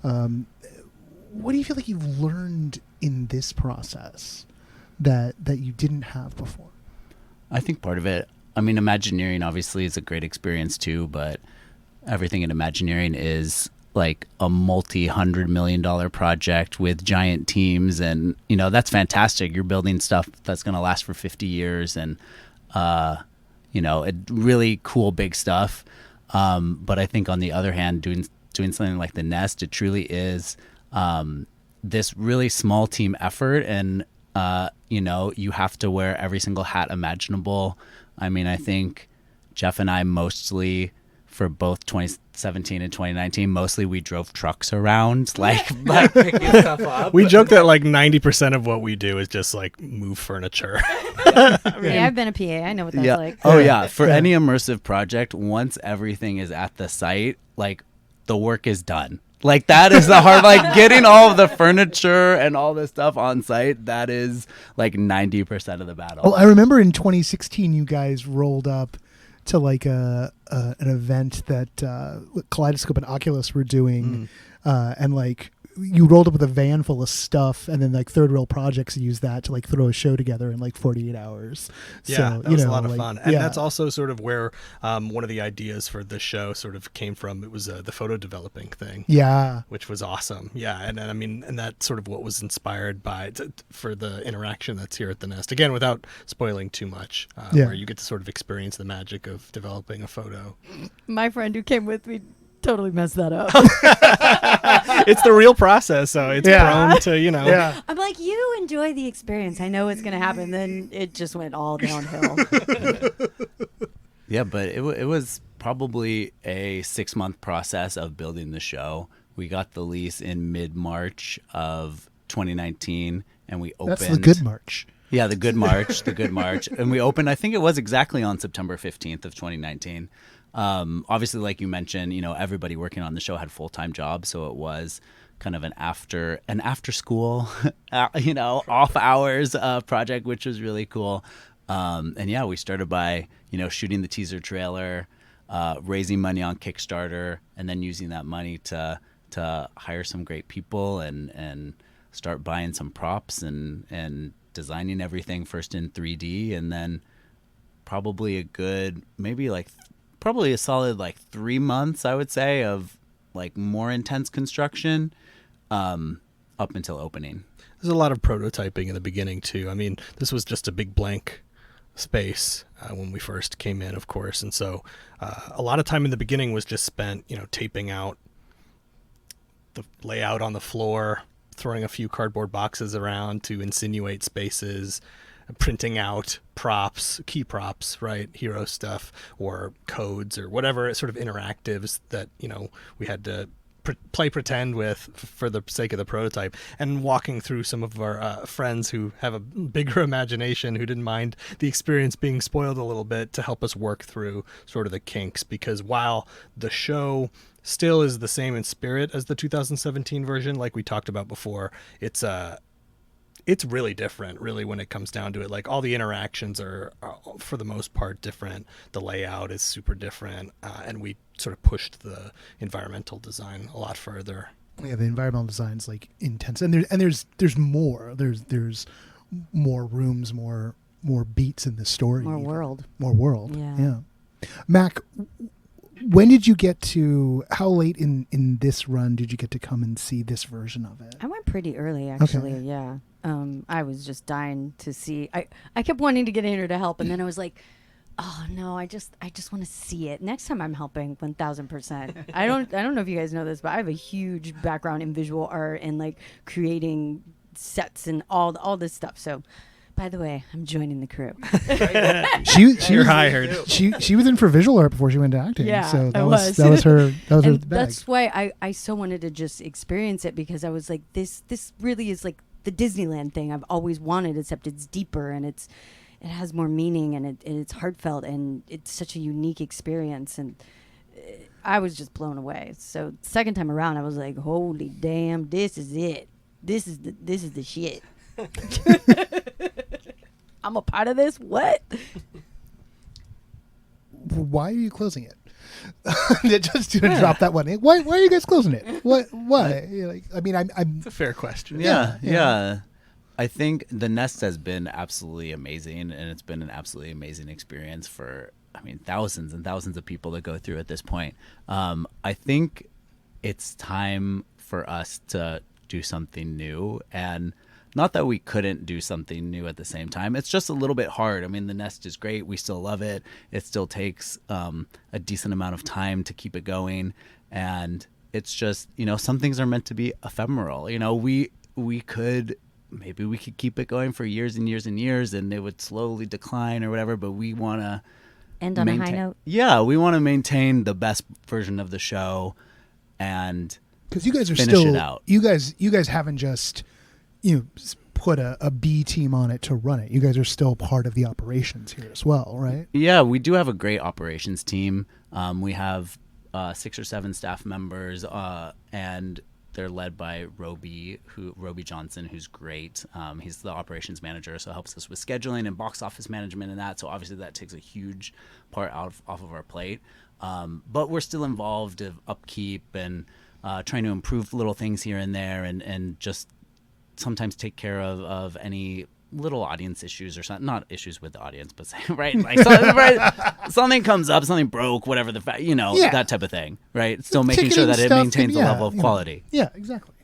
[SPEAKER 2] What do you feel like you've learned in this process that you didn't have before?
[SPEAKER 3] I think part of it, Imagineering obviously is a great experience too, but everything in Imagineering is a multi-$100 million project with giant teams, and that's fantastic. You're building stuff that's going to last for 50 years, and really cool big stuff. But I think on the other hand, doing something like the Nest, it truly is this really small team effort, and you have to wear every single hat imaginable. I think Jeff and I mostly, for both 2017 and 2019, mostly we drove trucks around, picking stuff up.
[SPEAKER 4] We joke that 90% of what we do is just move furniture.
[SPEAKER 5] Hey, I've been a PA. I know what that's like.
[SPEAKER 3] Oh yeah. For any immersive project, once everything is at the site, the work is done. That is the hard, getting all of the furniture and all this stuff on site, that is 90% of the battle.
[SPEAKER 2] Oh, I remember in 2016, you guys rolled up to an event that Kaleidoscope and Oculus were doing, and you rolled up with a van full of stuff, and then Third Rail Projects used that to throw a show together in 48 hours.
[SPEAKER 4] Yeah,
[SPEAKER 2] so,
[SPEAKER 4] that was a lot of fun, and that's also sort of where one of the ideas for this show sort of came from. It was the photo developing thing, which was awesome. Yeah, and that's sort of what was inspired by for the interaction that's here at the Nest. Again, without spoiling too much, where you get to sort of experience the magic of developing a photo.
[SPEAKER 5] My friend who came with me totally messed that up.
[SPEAKER 4] It's the real process, so it's prone to,
[SPEAKER 2] Yeah.
[SPEAKER 5] I'm like, you enjoy the experience. I know it's going to happen. Then it just went all downhill.
[SPEAKER 3] Yeah, but it was probably a 6-month process of building the show. We got the lease in mid-March of 2019, and we opened...
[SPEAKER 2] That's the good March.
[SPEAKER 3] Yeah, the good March, And we opened, I think it was exactly on September 15th of 2019. Obviously, like you mentioned, everybody working on the show had full-time jobs, so it was kind of an after school, off hours project, which was really cool. And yeah, we started by, shooting the teaser trailer, raising money on Kickstarter, and then using that money to hire some great people and start buying some props and designing everything first in 3D, and then probably a solid like 3 months, I would say, of like more intense construction up until opening.
[SPEAKER 4] There's a lot of prototyping in the beginning too. I mean, this was just a big blank space when we first came in, of course, and so a lot of time in the beginning was just spent, taping out the layout on the floor, throwing a few cardboard boxes around to insinuate spaces, printing out props, key props, right, hero stuff or codes or whatever sort of interactives that we had to play pretend with for the sake of the prototype, and walking through some of our friends who have a bigger imagination, who didn't mind the experience being spoiled a little bit, to help us work through sort of the kinks. Because while the show still is the same in spirit as the 2017 version, like we talked about before, it's really different, really, when it comes down to it. Like, all the interactions are for the most part different. The layout is super different, and we sort of pushed the environmental design a lot further.
[SPEAKER 2] Yeah, the environmental design's like intense, and there's more. There's more rooms, more beats in the story.
[SPEAKER 5] More world.
[SPEAKER 2] Yeah. Mac, when did you get to? How late in this run did you get to come and see this version of it?
[SPEAKER 5] I went pretty early, actually.
[SPEAKER 2] Okay.
[SPEAKER 5] Yeah. I was just dying to see. I kept wanting to get in here to help, and then I was like, oh no, I just want to see it. Next time I'm helping 1000%. I don't know if you guys know this, but I have a huge background in visual art and like creating sets and all this stuff. So, by the way, I'm joining the crew.
[SPEAKER 4] You're hired.
[SPEAKER 2] She was in for visual art before she went to acting.
[SPEAKER 5] Yeah,
[SPEAKER 2] so that
[SPEAKER 5] I
[SPEAKER 2] was her bag.
[SPEAKER 5] That's why I so wanted to just experience it, because I was like, this really is like the Disneyland thing I've always wanted, except it's deeper and it has more meaning, and it's heartfelt, and it's such a unique experience, and I was just blown away. So second time around, I was like, holy damn, this is it. This is the shit. I'm a part of this. What?
[SPEAKER 2] Why are you closing it? Just to drop that one in. Why are you guys closing it? What? Why? Like, I mean, I'm.
[SPEAKER 4] It's a fair question.
[SPEAKER 3] Yeah. I think the Nest has been absolutely amazing, and it's been an absolutely amazing experience for, thousands and thousands of people to go through at this point. I think it's time for us to do something new, and not that we couldn't do something new at the same time. It's just a little bit hard. The Nest is great. We still love it. It still takes a decent amount of time to keep it going, and it's just, some things are meant to be ephemeral. Maybe we could keep it going for years and years and years, and it would slowly decline or whatever, but we want to
[SPEAKER 5] end on a high note.
[SPEAKER 3] Yeah, we want to maintain the best version of the show, and
[SPEAKER 2] because you guys are
[SPEAKER 3] finish
[SPEAKER 2] still
[SPEAKER 3] it out.
[SPEAKER 2] You guys haven't just put a B team on it to run it. You guys are still part of the operations here as well, right? Yeah,
[SPEAKER 3] we do have a great operations team. We have 6 or 7 staff members, and they're led by Roby Johnson, who's great. He's the operations manager, so helps us with scheduling and box office management and that. So obviously that takes a huge part off of our plate. But we're still involved in upkeep and trying to improve little things here and there, and just sometimes take care of any little audience issues or something. Not issues with the audience, but right, like something comes up, something broke, whatever the fact, that type of thing, right? Still making sure that it maintains a level of quality.
[SPEAKER 2] Yeah, exactly.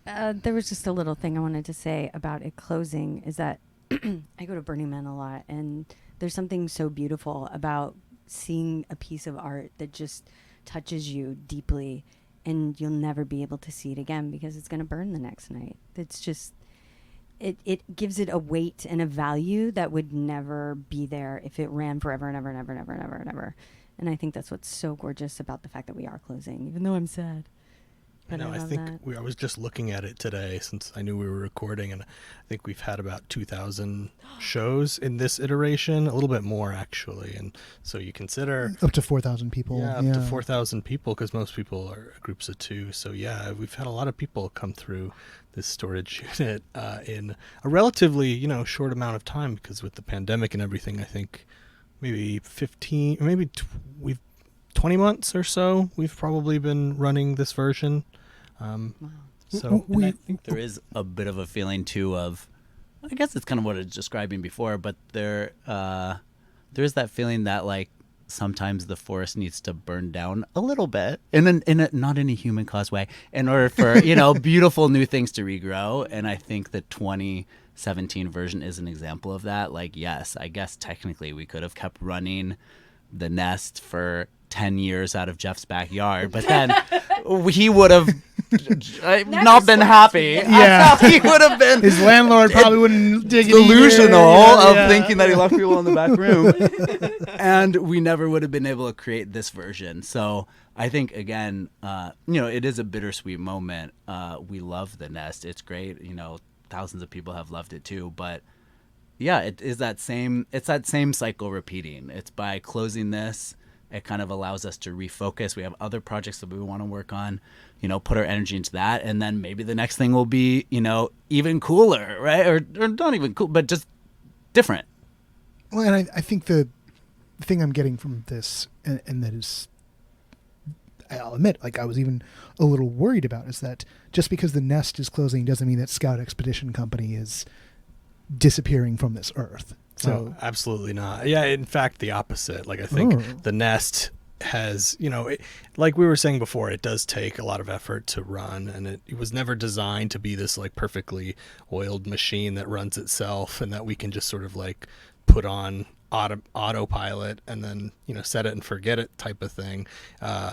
[SPEAKER 5] There was just a little thing I wanted to say about it closing, is that I go to Burning Man a lot, and there's something so beautiful about seeing a piece of art that just touches you deeply, and you'll never be able to see it again because it's going to burn the next night. It's just, it gives it a weight and a value that would never be there if it ran forever and ever and ever and ever and ever and ever. And I think that's what's so gorgeous about the fact that we are closing, even though I'm sad. But
[SPEAKER 4] I was just looking at it today, since I knew we were recording, and I think we've had about 2,000 shows in this iteration, a little bit more actually. And so you consider
[SPEAKER 2] up to 4,000 people.
[SPEAKER 4] Yeah, up to 4,000 people, because most people are groups of 2. So yeah, we've had a lot of people come through this storage unit in a relatively short amount of time, because with the pandemic and everything, I think maybe 15, maybe we've 20 months or so we've probably been running this version. So
[SPEAKER 3] I think there is a bit of a feeling too of, I guess it's kind of what I was describing before, but there's that feeling that like sometimes the forest needs to burn down a little bit not in a human caused way in order for, beautiful new things to regrow. And I think the 2017 version is an example of that. Like, yes, I guess technically we could have kept running the nest for 10 years out of Jeff's backyard, but then he would have not been happy.
[SPEAKER 2] Yeah.
[SPEAKER 3] He would have been.
[SPEAKER 2] His landlord probably wouldn't dig it
[SPEAKER 3] delusional
[SPEAKER 2] either.
[SPEAKER 3] of thinking that he left people in the back room. And we never would have been able to create this version. So I think, again, it is a bittersweet moment. We love the nest. It's great. Thousands of people have loved it too. But yeah, it's that same cycle repeating. It's by closing this, it kind of allows us to refocus. We have other projects that we want to work on, put our energy into that. And then maybe the next thing will be, even cooler, right? Or not even cool, but just different.
[SPEAKER 2] Well, and I think the thing I'm getting from this, and that is, I'll admit, like I was even a little worried about, is that just because the nest is closing doesn't mean that Scout Expedition Company is disappearing from this earth. So
[SPEAKER 4] absolutely not. Yeah, in fact, the opposite. Like I think the nest has, like we were saying before, it does take a lot of effort to run, and it was never designed to be this like perfectly oiled machine that runs itself and that we can just sort of like put on autopilot and then set it and forget it type of thing.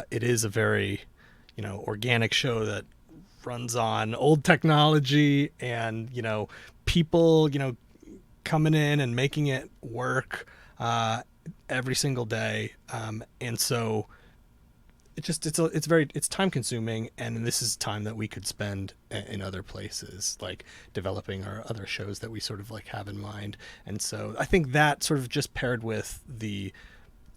[SPEAKER 4] It is a very organic show that runs on old technology and people coming in and making it work every single day, and so it's time consuming, and this is time that we could spend in other places, like developing our other shows that we sort of like have in mind. And so I think that sort of just paired with the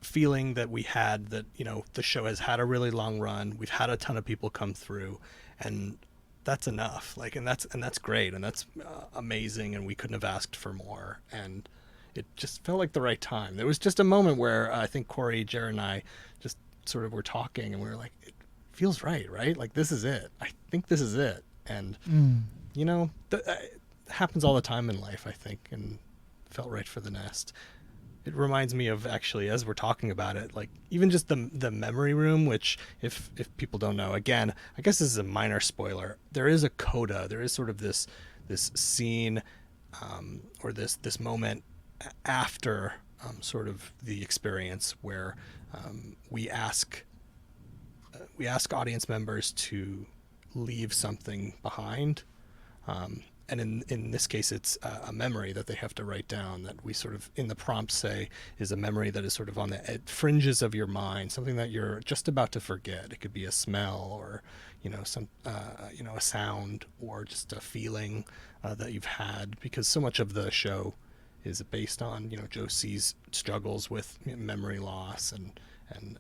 [SPEAKER 4] feeling that we had that the show has had a really long run, we've had a ton of people come through, and that's enough. Like, and that's great, and that's amazing, and we couldn't have asked for more. And it just felt like the right time. There was just a moment where I think Corey, Jarrett, and I just sort of were talking, and we were like, it feels right? Like, this is it. I think this is it. And it happens all the time in life, I think, and felt right for the nest. It reminds me of, actually, as we're talking about it, like even just the memory room, which if people don't know, again, I guess this is a minor spoiler. There is a coda. There is sort of this scene or this moment after sort of the experience where we ask audience members to leave something behind. And in this case, it's a memory that they have to write down that we sort of, in the prompt, say is a memory that is sort of on the fringes of your mind, something that you're just about to forget. It could be a smell or, a sound or just a feeling that you've had, because so much of the show is based on, Josie's struggles with memory loss and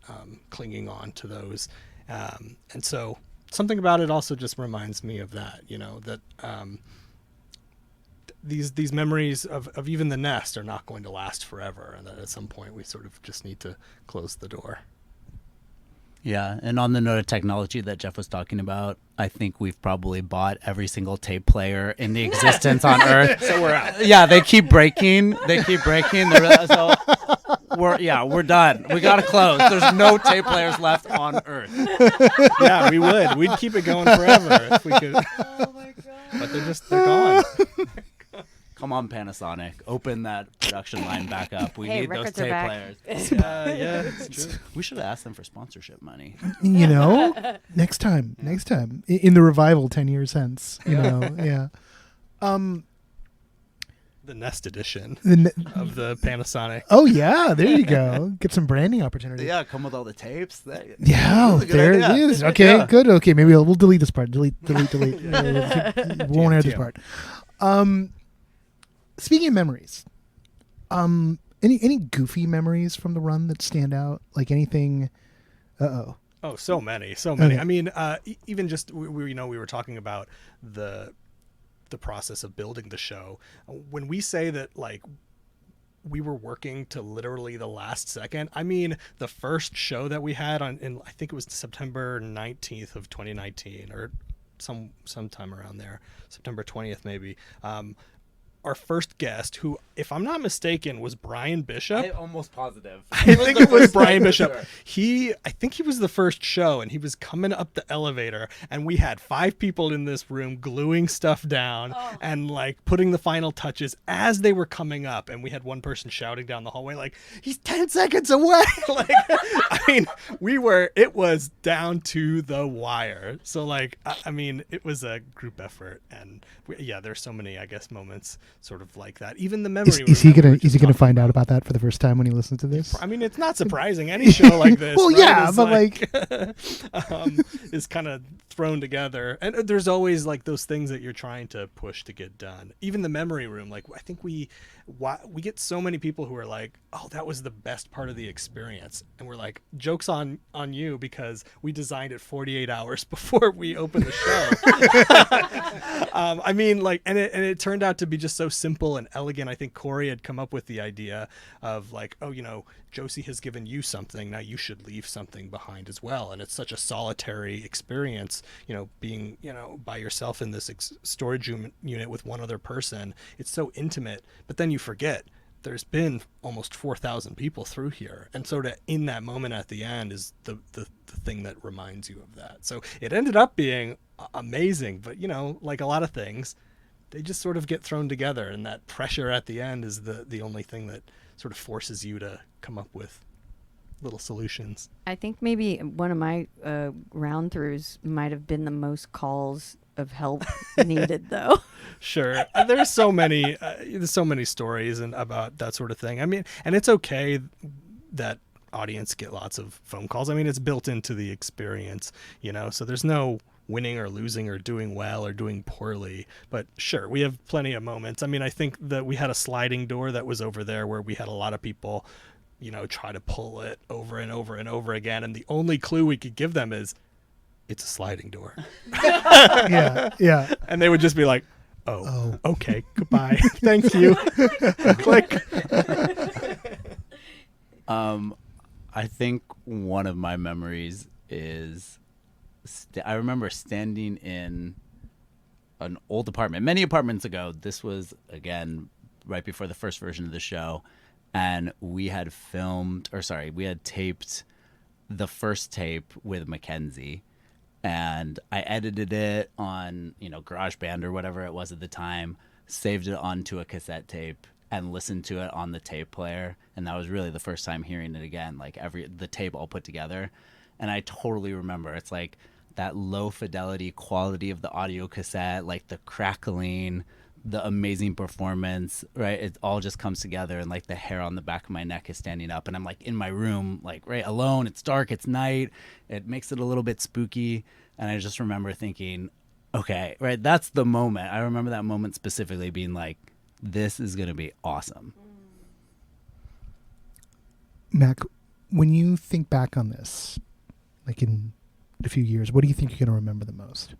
[SPEAKER 4] clinging on to those. And so something about it also just reminds me of that, that these memories of even the nest are not going to last forever, and that at some point we sort of just need to close the door.
[SPEAKER 3] Yeah, and on the note of technology that Jeff was talking about, I think we've probably bought every single tape player in the existence on Earth.
[SPEAKER 4] So we're out.
[SPEAKER 3] Yeah, they keep breaking. So we're done. We gotta close. There's no tape players left on Earth.
[SPEAKER 4] Yeah, we would. We'd keep it going forever if we could. Oh my god! But they're gone.
[SPEAKER 3] Come on, Panasonic. Open that production line back up. We need those
[SPEAKER 5] records are
[SPEAKER 3] tape
[SPEAKER 5] back.
[SPEAKER 3] players.
[SPEAKER 4] Yeah, it's true.
[SPEAKER 3] We should have asked them for sponsorship money.
[SPEAKER 2] Next time, in the revival 10 years hence, yeah.
[SPEAKER 4] The Nest edition of the Panasonic.
[SPEAKER 2] Oh yeah, there you go. Get some branding opportunity.
[SPEAKER 3] Yeah, come with all the tapes.
[SPEAKER 2] Yeah, there it is. Okay, good. Okay, maybe we'll delete this part. Delete. We won't add this part. Speaking of memories, any goofy memories from the run that stand out? Like anything? Oh,
[SPEAKER 4] so many.
[SPEAKER 2] Okay.
[SPEAKER 4] I mean, even just we were talking about the process of building the show. When we say that, like, we were working to literally the last second. I mean, the first show that we had in I think it was September 19th of 2019 or sometime around there, September 20th maybe. Our first guest, who, if I'm not mistaken, was Brian Bishop.
[SPEAKER 3] I'm almost positive.
[SPEAKER 4] I think it was Brian Bishop. I think he was the first show, and he was coming up the elevator, and we had 5 people in this room gluing stuff down and like putting the final touches as they were coming up, and we had one person shouting down the hallway like, "He's 10 seconds away!" Like, I mean, it was down to the wire. So like, I mean, it was a group effort, and there's so many, I guess, moments sort of like that. Even the memory.
[SPEAKER 2] Is he gonna find out about that for the first time when he listens to this?
[SPEAKER 4] I mean, it's not surprising. Any show like this,
[SPEAKER 2] well,
[SPEAKER 4] right,
[SPEAKER 2] yeah,
[SPEAKER 4] is
[SPEAKER 2] but
[SPEAKER 4] is kind of thrown together, and there's always like those things that you're trying to push to get done. Even the memory room, like I think we get so many people who are like, "Oh, that was the best part of the experience," and we're like, "Joke's on you because we designed it 48 hours before we opened the show." I mean, like, and it turned out to be just so simple and elegant. I think Corey had come up with the idea of like, oh, Josie has given you something, now you should leave something behind as well. And it's such a solitary experience, being, by yourself in this storage unit with one other person. It's so intimate, but then you forget there's been almost 4,000 people through here. And so in that moment at the end is the thing that reminds you of that. So it ended up being amazing, but like a lot of things, they just sort of get thrown together, and that pressure at the end is the only thing that sort of forces you to come up with little solutions.
[SPEAKER 5] I think maybe one of my round throughs might have been the most calls of help needed, though.
[SPEAKER 4] Sure. There's so many stories and about that sort of thing. I mean, and it's okay that audience get lots of phone calls. I mean, it's built into the experience, so there's no winning or losing or doing well or doing poorly. But sure, we have plenty of moments. I mean, I think that we had a sliding door that was over there where we had a lot of people, try to pull it over and over and over again. And the only clue we could give them is it's a sliding door.
[SPEAKER 2] Yeah.
[SPEAKER 4] And they would just be like, oh. Okay, goodbye. Thank you. Click.
[SPEAKER 3] I think one of my memories is I remember standing in an old apartment many apartments ago. This was, again, right before the first version of the show. And we had taped the first tape with Mackenzie. And I edited it on, GarageBand or whatever it was at the time, saved it onto a cassette tape, and listened to it on the tape player. And that was really the first time hearing it again, like the tape all put together. And I totally remember. It's like that low fidelity quality of the audio cassette, like the crackling, the amazing performance, right? It all just comes together, and like the hair on the back of my neck is standing up, and I'm like in my room, like right alone. It's dark, it's night. It makes it a little bit spooky. And I just remember thinking, okay, right, that's the moment. I remember that moment specifically being like, this is going to be awesome.
[SPEAKER 2] Mac, when you think back on this, like in a few years, what do you think you're going to remember the most?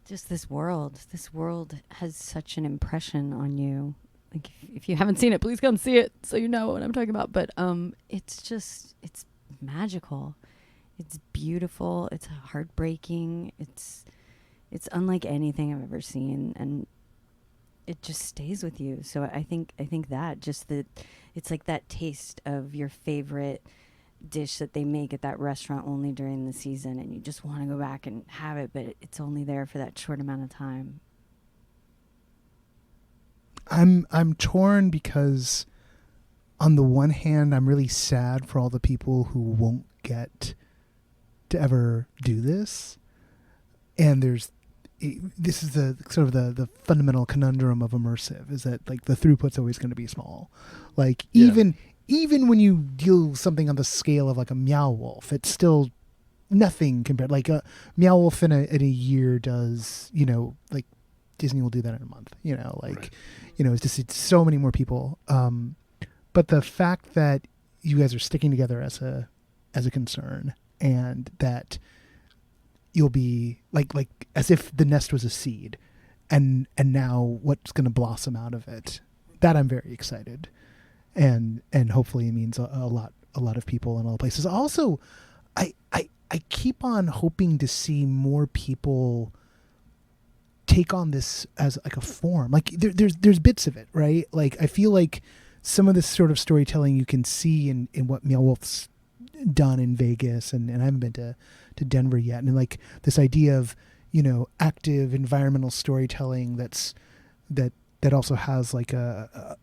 [SPEAKER 5] Just this world. This world has such an impression on you. Like if you haven't seen it, please come see it so you know what I'm talking about. But it's magical. It's beautiful. It's heartbreaking. It's unlike anything I've ever seen, and it just stays with you. So I think that just that it's like that taste of your favorite dish that they make at that restaurant only during the season, and you just want to go back and have it, but it's only there for that short amount of time.
[SPEAKER 2] I'm torn because on the one hand, I'm really sad for all the people who won't get to ever do this. And this is the sort of the fundamental conundrum of immersive, is that like the throughput's always going to be small. Like even when you deal something on the scale of like a Meow Wolf, it's still nothing compared. Like a Meow Wolf in a year does, like Disney will do that in a month, right. It's so many more people. But the fact that you guys are sticking together as a concern, and that you'll be like as if the Nest was a seed, and now what's going to blossom out of it. That I'm very excited, and hopefully it means a lot of people in all places. Also, I keep on hoping to see more people take on this as like a form. Like there's bits of it, right? Like I feel like some of this sort of storytelling you can see in what Meow Wolf's done in Vegas, and I haven't been to Denver yet. And like this idea of, active environmental storytelling that also has like a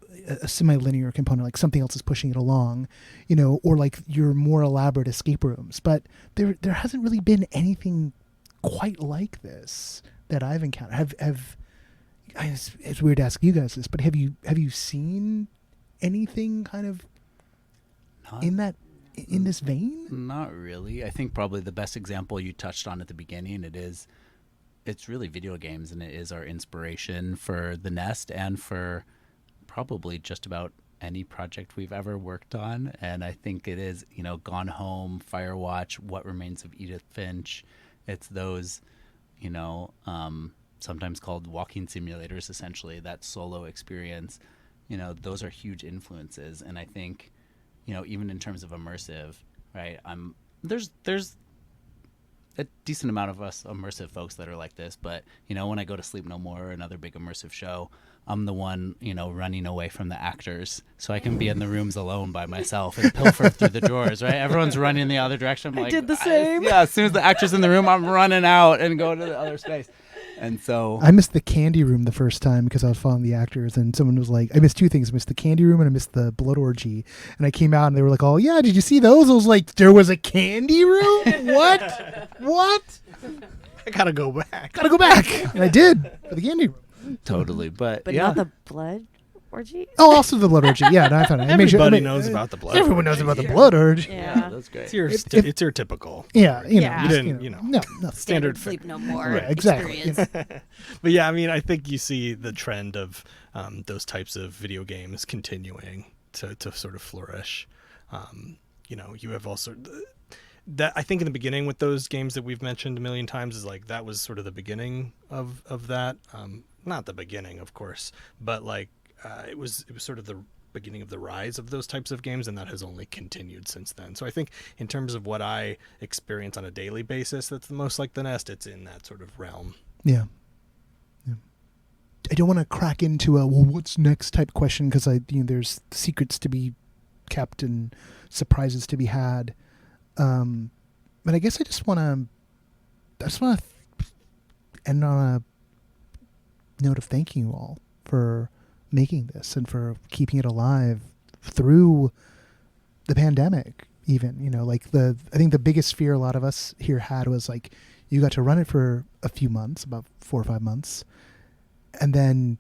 [SPEAKER 2] semi-linear component, like something else is pushing it along, or like your more elaborate escape rooms. But there hasn't really been anything quite like this that I've encountered. It's weird to ask you guys this, but have you seen anything kind of in this vein?
[SPEAKER 3] Not really. I think probably the best example you touched on at the beginning, it's really video games, and it is our inspiration for the Nest and for probably just about any project we've ever worked on. And I think it is, Gone Home, Firewatch, What Remains of Edith Finch. It's those, sometimes called walking simulators, essentially, that solo experience. Those are huge influences. And I think, even in terms of immersive, right, there's a decent amount of us immersive folks that are like this, but when I go to Sleep No More or another big immersive show, I'm the one running away from the actors so I can be in the rooms alone by myself and pilfer through the drawers, right? Everyone's running the other direction. I'm
[SPEAKER 5] I did the same.
[SPEAKER 3] As soon as the actor's in the room, I'm running out and going to the other space. And so
[SPEAKER 2] I missed the candy room the first time because I was following the actors, and someone was like, I missed two things. I missed the candy room and I missed the blood orgy. And I came out and they were like, oh yeah, did you see those? I was like, there was a candy room? What?
[SPEAKER 4] I gotta go back.
[SPEAKER 2] And I did for the candy room.
[SPEAKER 3] totally, but
[SPEAKER 5] But
[SPEAKER 3] yeah.
[SPEAKER 5] not the blood orgy?
[SPEAKER 2] Oh, also the blood orgy. Yeah, no, I found it.
[SPEAKER 4] Everybody knows about the blood.
[SPEAKER 2] Everyone knows
[SPEAKER 4] orgy.
[SPEAKER 2] about the blood orgy.
[SPEAKER 5] Yeah.
[SPEAKER 3] That's great.
[SPEAKER 4] It's your typical.
[SPEAKER 2] Yeah,
[SPEAKER 5] Yeah.
[SPEAKER 4] You
[SPEAKER 2] just,
[SPEAKER 4] didn't,
[SPEAKER 2] no.
[SPEAKER 4] standard
[SPEAKER 5] Sleep No More
[SPEAKER 2] Right, exactly.
[SPEAKER 5] experience.
[SPEAKER 4] But yeah, I mean, I think you see the trend of those types of video games continuing to sort of flourish. You have also that I think in the beginning with those games that we've mentioned a million times is like that was sort of the beginning of that. Not the beginning, of course, but like it was sort of the beginning of the rise of those types of games, and that has only continued since then. So I think in terms of what I experience on a daily basis that's the most like the Nest, it's in that sort of realm.
[SPEAKER 2] Yeah. I don't want to crack into a what's next type question because there's secrets to be kept and surprises to be had. But I guess I just want to end on a note of thanking you all for making this and for keeping it alive through the pandemic. Even, I think the biggest fear a lot of us here had was like, you got to run it for a few months, about 4 or 5 months. And then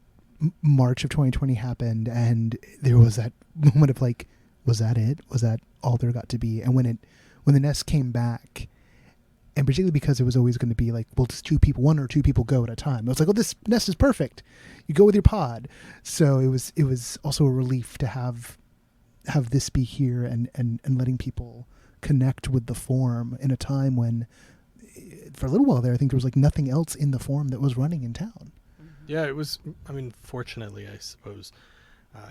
[SPEAKER 2] March of 2020 happened, and there was that moment of like, was that it? Was that all there got to be? And when the Nest came back, and particularly because it was always going to be like, well, just 1 or 2 people go at a time. I was like, oh, this Nest is perfect. You go with your pod. So it was also a relief to have this be here and letting people connect with the form in a time when, for a little while there, I think there was like nothing else in the form that was running in town.
[SPEAKER 4] Yeah, it was. I mean, fortunately, I suppose,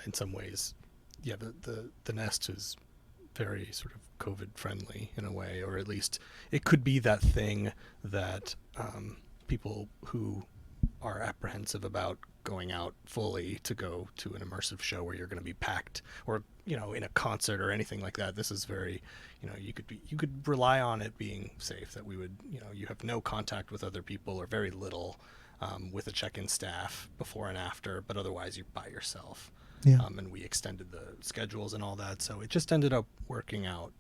[SPEAKER 4] in some ways, yeah, the Nest is very sort of COVID friendly in a way, or at least it could be that thing that people who are apprehensive about going out fully to go to an immersive show where you're going to be packed, or in a concert or anything like that. This is very, you could rely on it being safe, that we would, you have no contact with other people or very little with a check-in staff before and after, but otherwise you're by yourself.
[SPEAKER 2] Yeah.
[SPEAKER 4] And we extended the schedules and all that, so it just ended up working out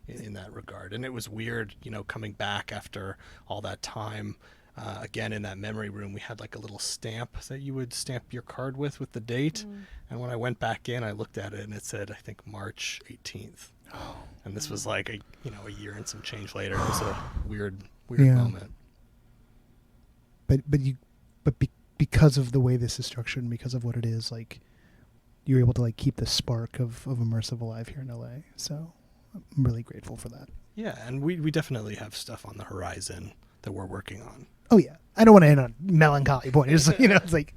[SPEAKER 4] in that regard. And it was weird, coming back after all that time. Again, in that memory room, we had like a little stamp that you would stamp your card with the date. And when I went back in, I looked at it and it said, I think March 18th. Oh. And this was like a year and some change later. It was a weird moment.
[SPEAKER 2] Because of the way this is structured and because of what it is, like, you're able to like keep the spark of immersive alive here in LA. So I'm really grateful for that.
[SPEAKER 4] Yeah, and we definitely have stuff on the horizon that we're working on.
[SPEAKER 2] Oh yeah, I don't want to end on a melancholy point. It's it's like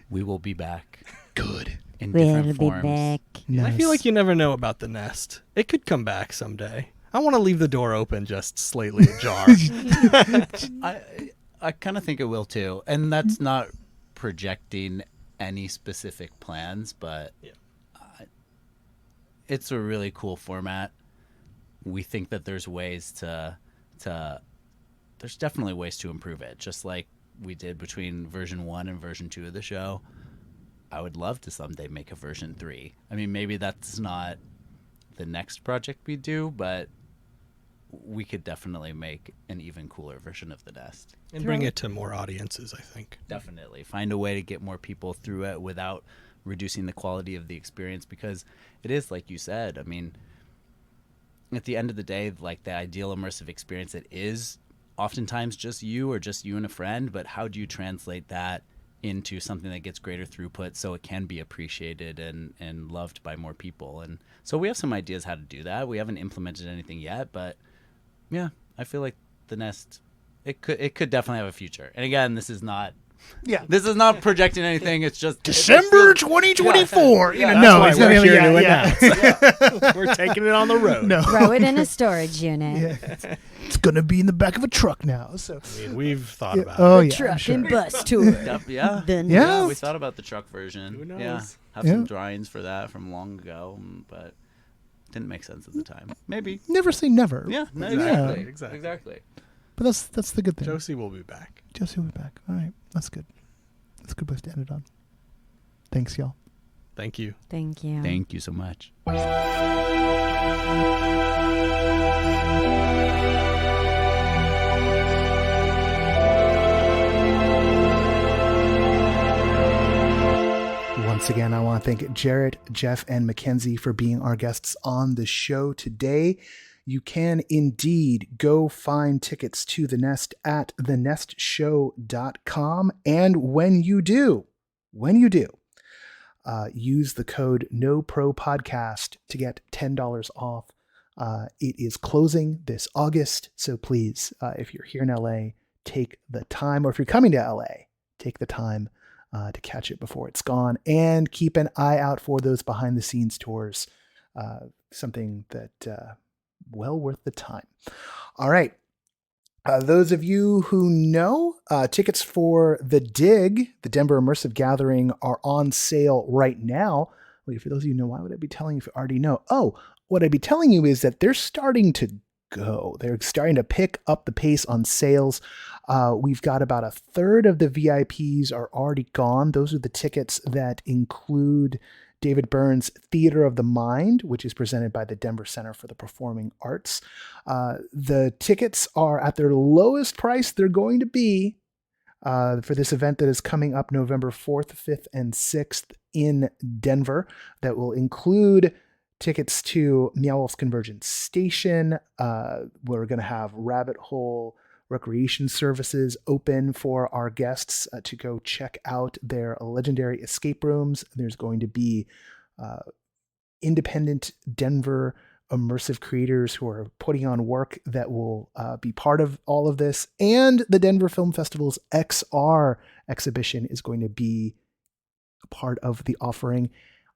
[SPEAKER 3] We will be back
[SPEAKER 2] good.
[SPEAKER 3] in
[SPEAKER 5] We'll
[SPEAKER 3] different
[SPEAKER 5] be
[SPEAKER 3] forms.
[SPEAKER 5] back.
[SPEAKER 2] Nice.
[SPEAKER 4] I feel like you never know about the nest. It could come back someday. I want to leave the door open just slightly ajar.
[SPEAKER 3] I kind of think it will too, and that's not projecting any specific plans, but it's a really cool format. We think that there's ways there's definitely ways to improve it, just like we did between version 1 and version 2 of the show. I would love to someday make a version 3. I mean, maybe that's not the next project we do, but we could definitely make an even cooler version of the Nest.
[SPEAKER 4] And bring it to more audiences, I think.
[SPEAKER 3] Definitely. Find a way to get more people through it without reducing the quality of the experience, because it is, like you said, I mean, at the end of the day, like the ideal immersive experience, it is oftentimes just you and a friend, but how do you translate that into something that gets greater throughput so it can be appreciated and loved by more people? And so we have some ideas how to do that. We haven't implemented anything yet, but yeah, I feel like the Nest, it could definitely have a future. And again, this is not projecting anything. It's just
[SPEAKER 2] December 2024.
[SPEAKER 3] Yeah,
[SPEAKER 2] No,
[SPEAKER 4] That's
[SPEAKER 2] it's
[SPEAKER 4] why
[SPEAKER 2] not
[SPEAKER 4] we're here
[SPEAKER 2] yeah,
[SPEAKER 4] to
[SPEAKER 2] yeah.
[SPEAKER 4] announce. We're taking it on the road.
[SPEAKER 2] No,
[SPEAKER 5] Throw it in a storage unit.
[SPEAKER 2] yeah. It's gonna be in the back of a truck now. So
[SPEAKER 4] I mean, we've thought about
[SPEAKER 2] oh
[SPEAKER 4] it.
[SPEAKER 2] yeah, I'm
[SPEAKER 5] Truck
[SPEAKER 2] sure.
[SPEAKER 5] and bus tour.
[SPEAKER 3] Yeah.
[SPEAKER 5] The
[SPEAKER 2] Yeah.
[SPEAKER 3] We thought about the truck version.
[SPEAKER 4] Who knows?
[SPEAKER 3] Yeah. Have
[SPEAKER 2] Yeah.
[SPEAKER 3] some drawings for that from long ago, but didn't make sense at the time. Maybe.
[SPEAKER 2] Never say never.
[SPEAKER 3] Yeah.
[SPEAKER 4] Exactly.
[SPEAKER 3] Exactly.
[SPEAKER 2] But that's the good thing.
[SPEAKER 4] Josie will be back.
[SPEAKER 2] Josie will be back. All right, that's good. That's a good place to end it on. Thanks, y'all.
[SPEAKER 4] Thank you.
[SPEAKER 5] Thank you.
[SPEAKER 3] Thank you so much.
[SPEAKER 2] Once again, I want to thank Jarrett, Jeff, and Mackenzie for being our guests on the show today. You can indeed go find tickets to The Nest at thenestshow.com. And when you do, use the code NOPROPODCAST to get $10 off. It is closing this August, so please, if you're here in LA, take the time, or if you're coming to LA, take the time to catch it before it's gone, and keep an eye out for those behind the scenes tours. Something that well worth the time. All right. Those of you who know, tickets for The Dig, the Denver Immersive Gathering, are on sale right now. Wait, for those of you who know, why would I be telling you if you already know? Oh, what I'd be telling you is that they're starting to go. They're starting to pick up the pace on sales. We've got about a third of the VIPs are already gone. Those are the tickets that include David Byrne's Theater of the Mind, which is presented by the Denver Center for the Performing Arts. The tickets are at their lowest price they're going to be for this event that is coming up November 4th, 5th, and 6th in Denver. That will include tickets to Meow Wolf's Convergence Station. We're going to have Rabbit Hole Recreation Services open for our guests to go check out their legendary escape rooms. There's going to be independent Denver immersive creators who are putting on work that will be part of all of this. And the Denver Film Festival's XR exhibition is going to be a part of the offering.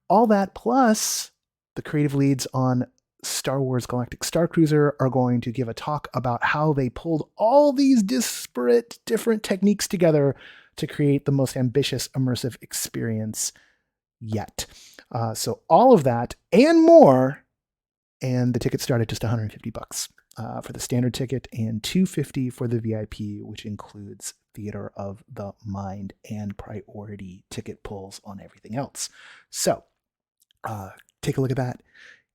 [SPEAKER 2] All that plus the creative leads on Star Wars Galactic Star Cruiser are going to give a talk about how they pulled all these disparate different techniques together to create the most ambitious immersive experience yet. So all of that and more, and the tickets start at just $150 for the standard ticket and $250 for the VIP, which includes Theater of the Mind and priority ticket pulls on everything else. So take a look at that.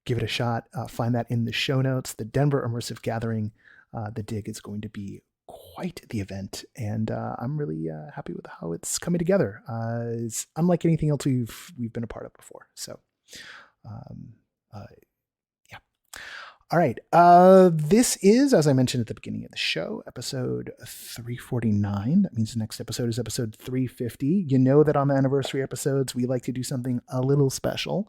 [SPEAKER 2] Give it a shot. Find that in the show notes. The Denver Immersive Gathering, The Dig, is going to be quite the event, and I'm really happy with how it's coming together. It's unlike anything else we've been a part of before. So, yeah. All right. This is, as I mentioned at the beginning of the show, episode 349. That means the next episode is episode 350. You know that on the anniversary episodes, we like to do something a little special.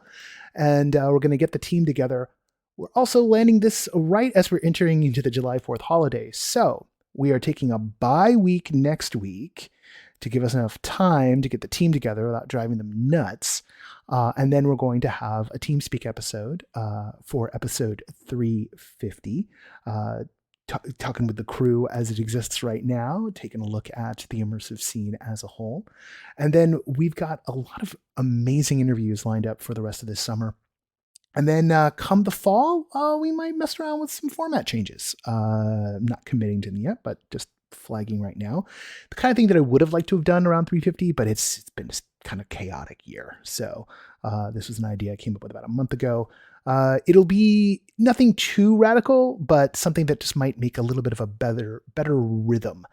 [SPEAKER 2] And we're going to get the team together. We're also landing this right as we're entering into the July 4th holiday. So we are taking a bye week next week to give us enough time to get the team together without driving them nuts. And then we're going to have a TeamSpeak episode for episode 350, talking with the crew as it exists right now, taking a look at the immersive scene as a whole. And then we've got a lot of amazing interviews lined up for the rest of this summer. And then come the fall, we might mess around with some format changes. I'm not committing to them yet, but just flagging right now. The kind of thing that I would have liked to have done around 350, but it's been just kind of chaotic year. So this was an idea I came up with about a month ago. It'll be nothing too radical, but something that just might make a little bit of a better rhythm.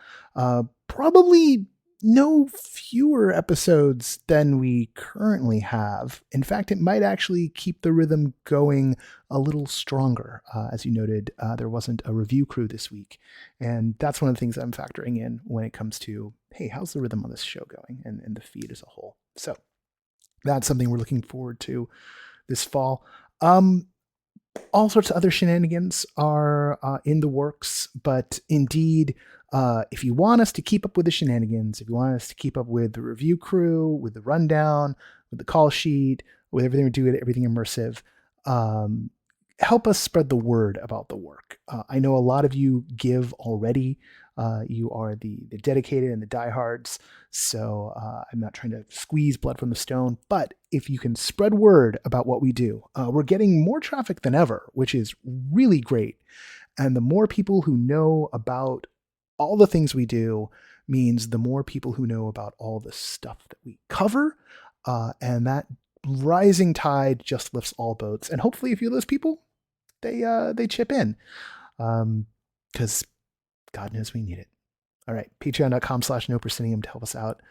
[SPEAKER 2] Probably no fewer episodes than we currently have. In fact, it might actually keep the rhythm going a little stronger. As you noted, there wasn't a review crew this week. And that's one of the things I'm factoring in when it comes to, hey, how's the rhythm on this show going and the feed as a whole? So that's something we're looking forward to this fall. All sorts of other shenanigans are in the works, but indeed, if you want us to keep up with the shenanigans, if you want us to keep up with the review crew, with the rundown, with the call sheet, with everything we do at Everything Immersive, help us spread the word about the work. I know a lot of you give already. You are the dedicated and the diehards, so I'm not trying to squeeze blood from the stone, but if you can spread word about what we do, we're getting more traffic than ever, which is really great. And the more people who know about all the things we do means the more people who know about all the stuff that we cover, and that rising tide just lifts all boats. And hopefully a few of those people, they chip in, because God knows we need it. All right, patreon.com/NoProscenium to help us out.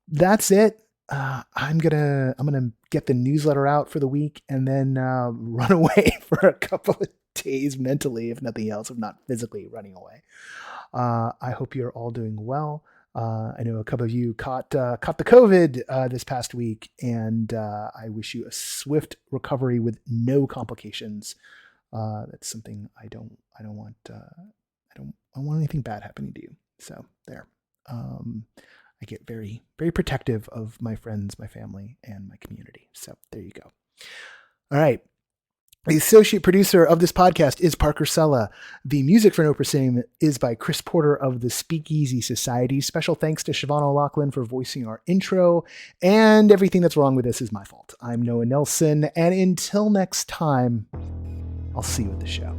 [SPEAKER 2] That's it. I'm gonna get the newsletter out for the week and then run away for a couple of days mentally, if nothing else, if not physically running away. I hope you're all doing well. I know a couple of you caught the COVID this past week, and I wish you a swift recovery with no complications. That's something I don't want. I don't want anything bad happening to you. So there. I get very, very protective of my friends, my family, and my community. So there you go. All right. The associate producer of this podcast is Parker Sella. The music for No Proscenium is by Chris Porter of the Speakeasy Society. Special thanks to Siobhan O'Loughlin for voicing our intro. And everything that's wrong with this is my fault. I'm Noah Nelson. And until next time, I'll see you at the show.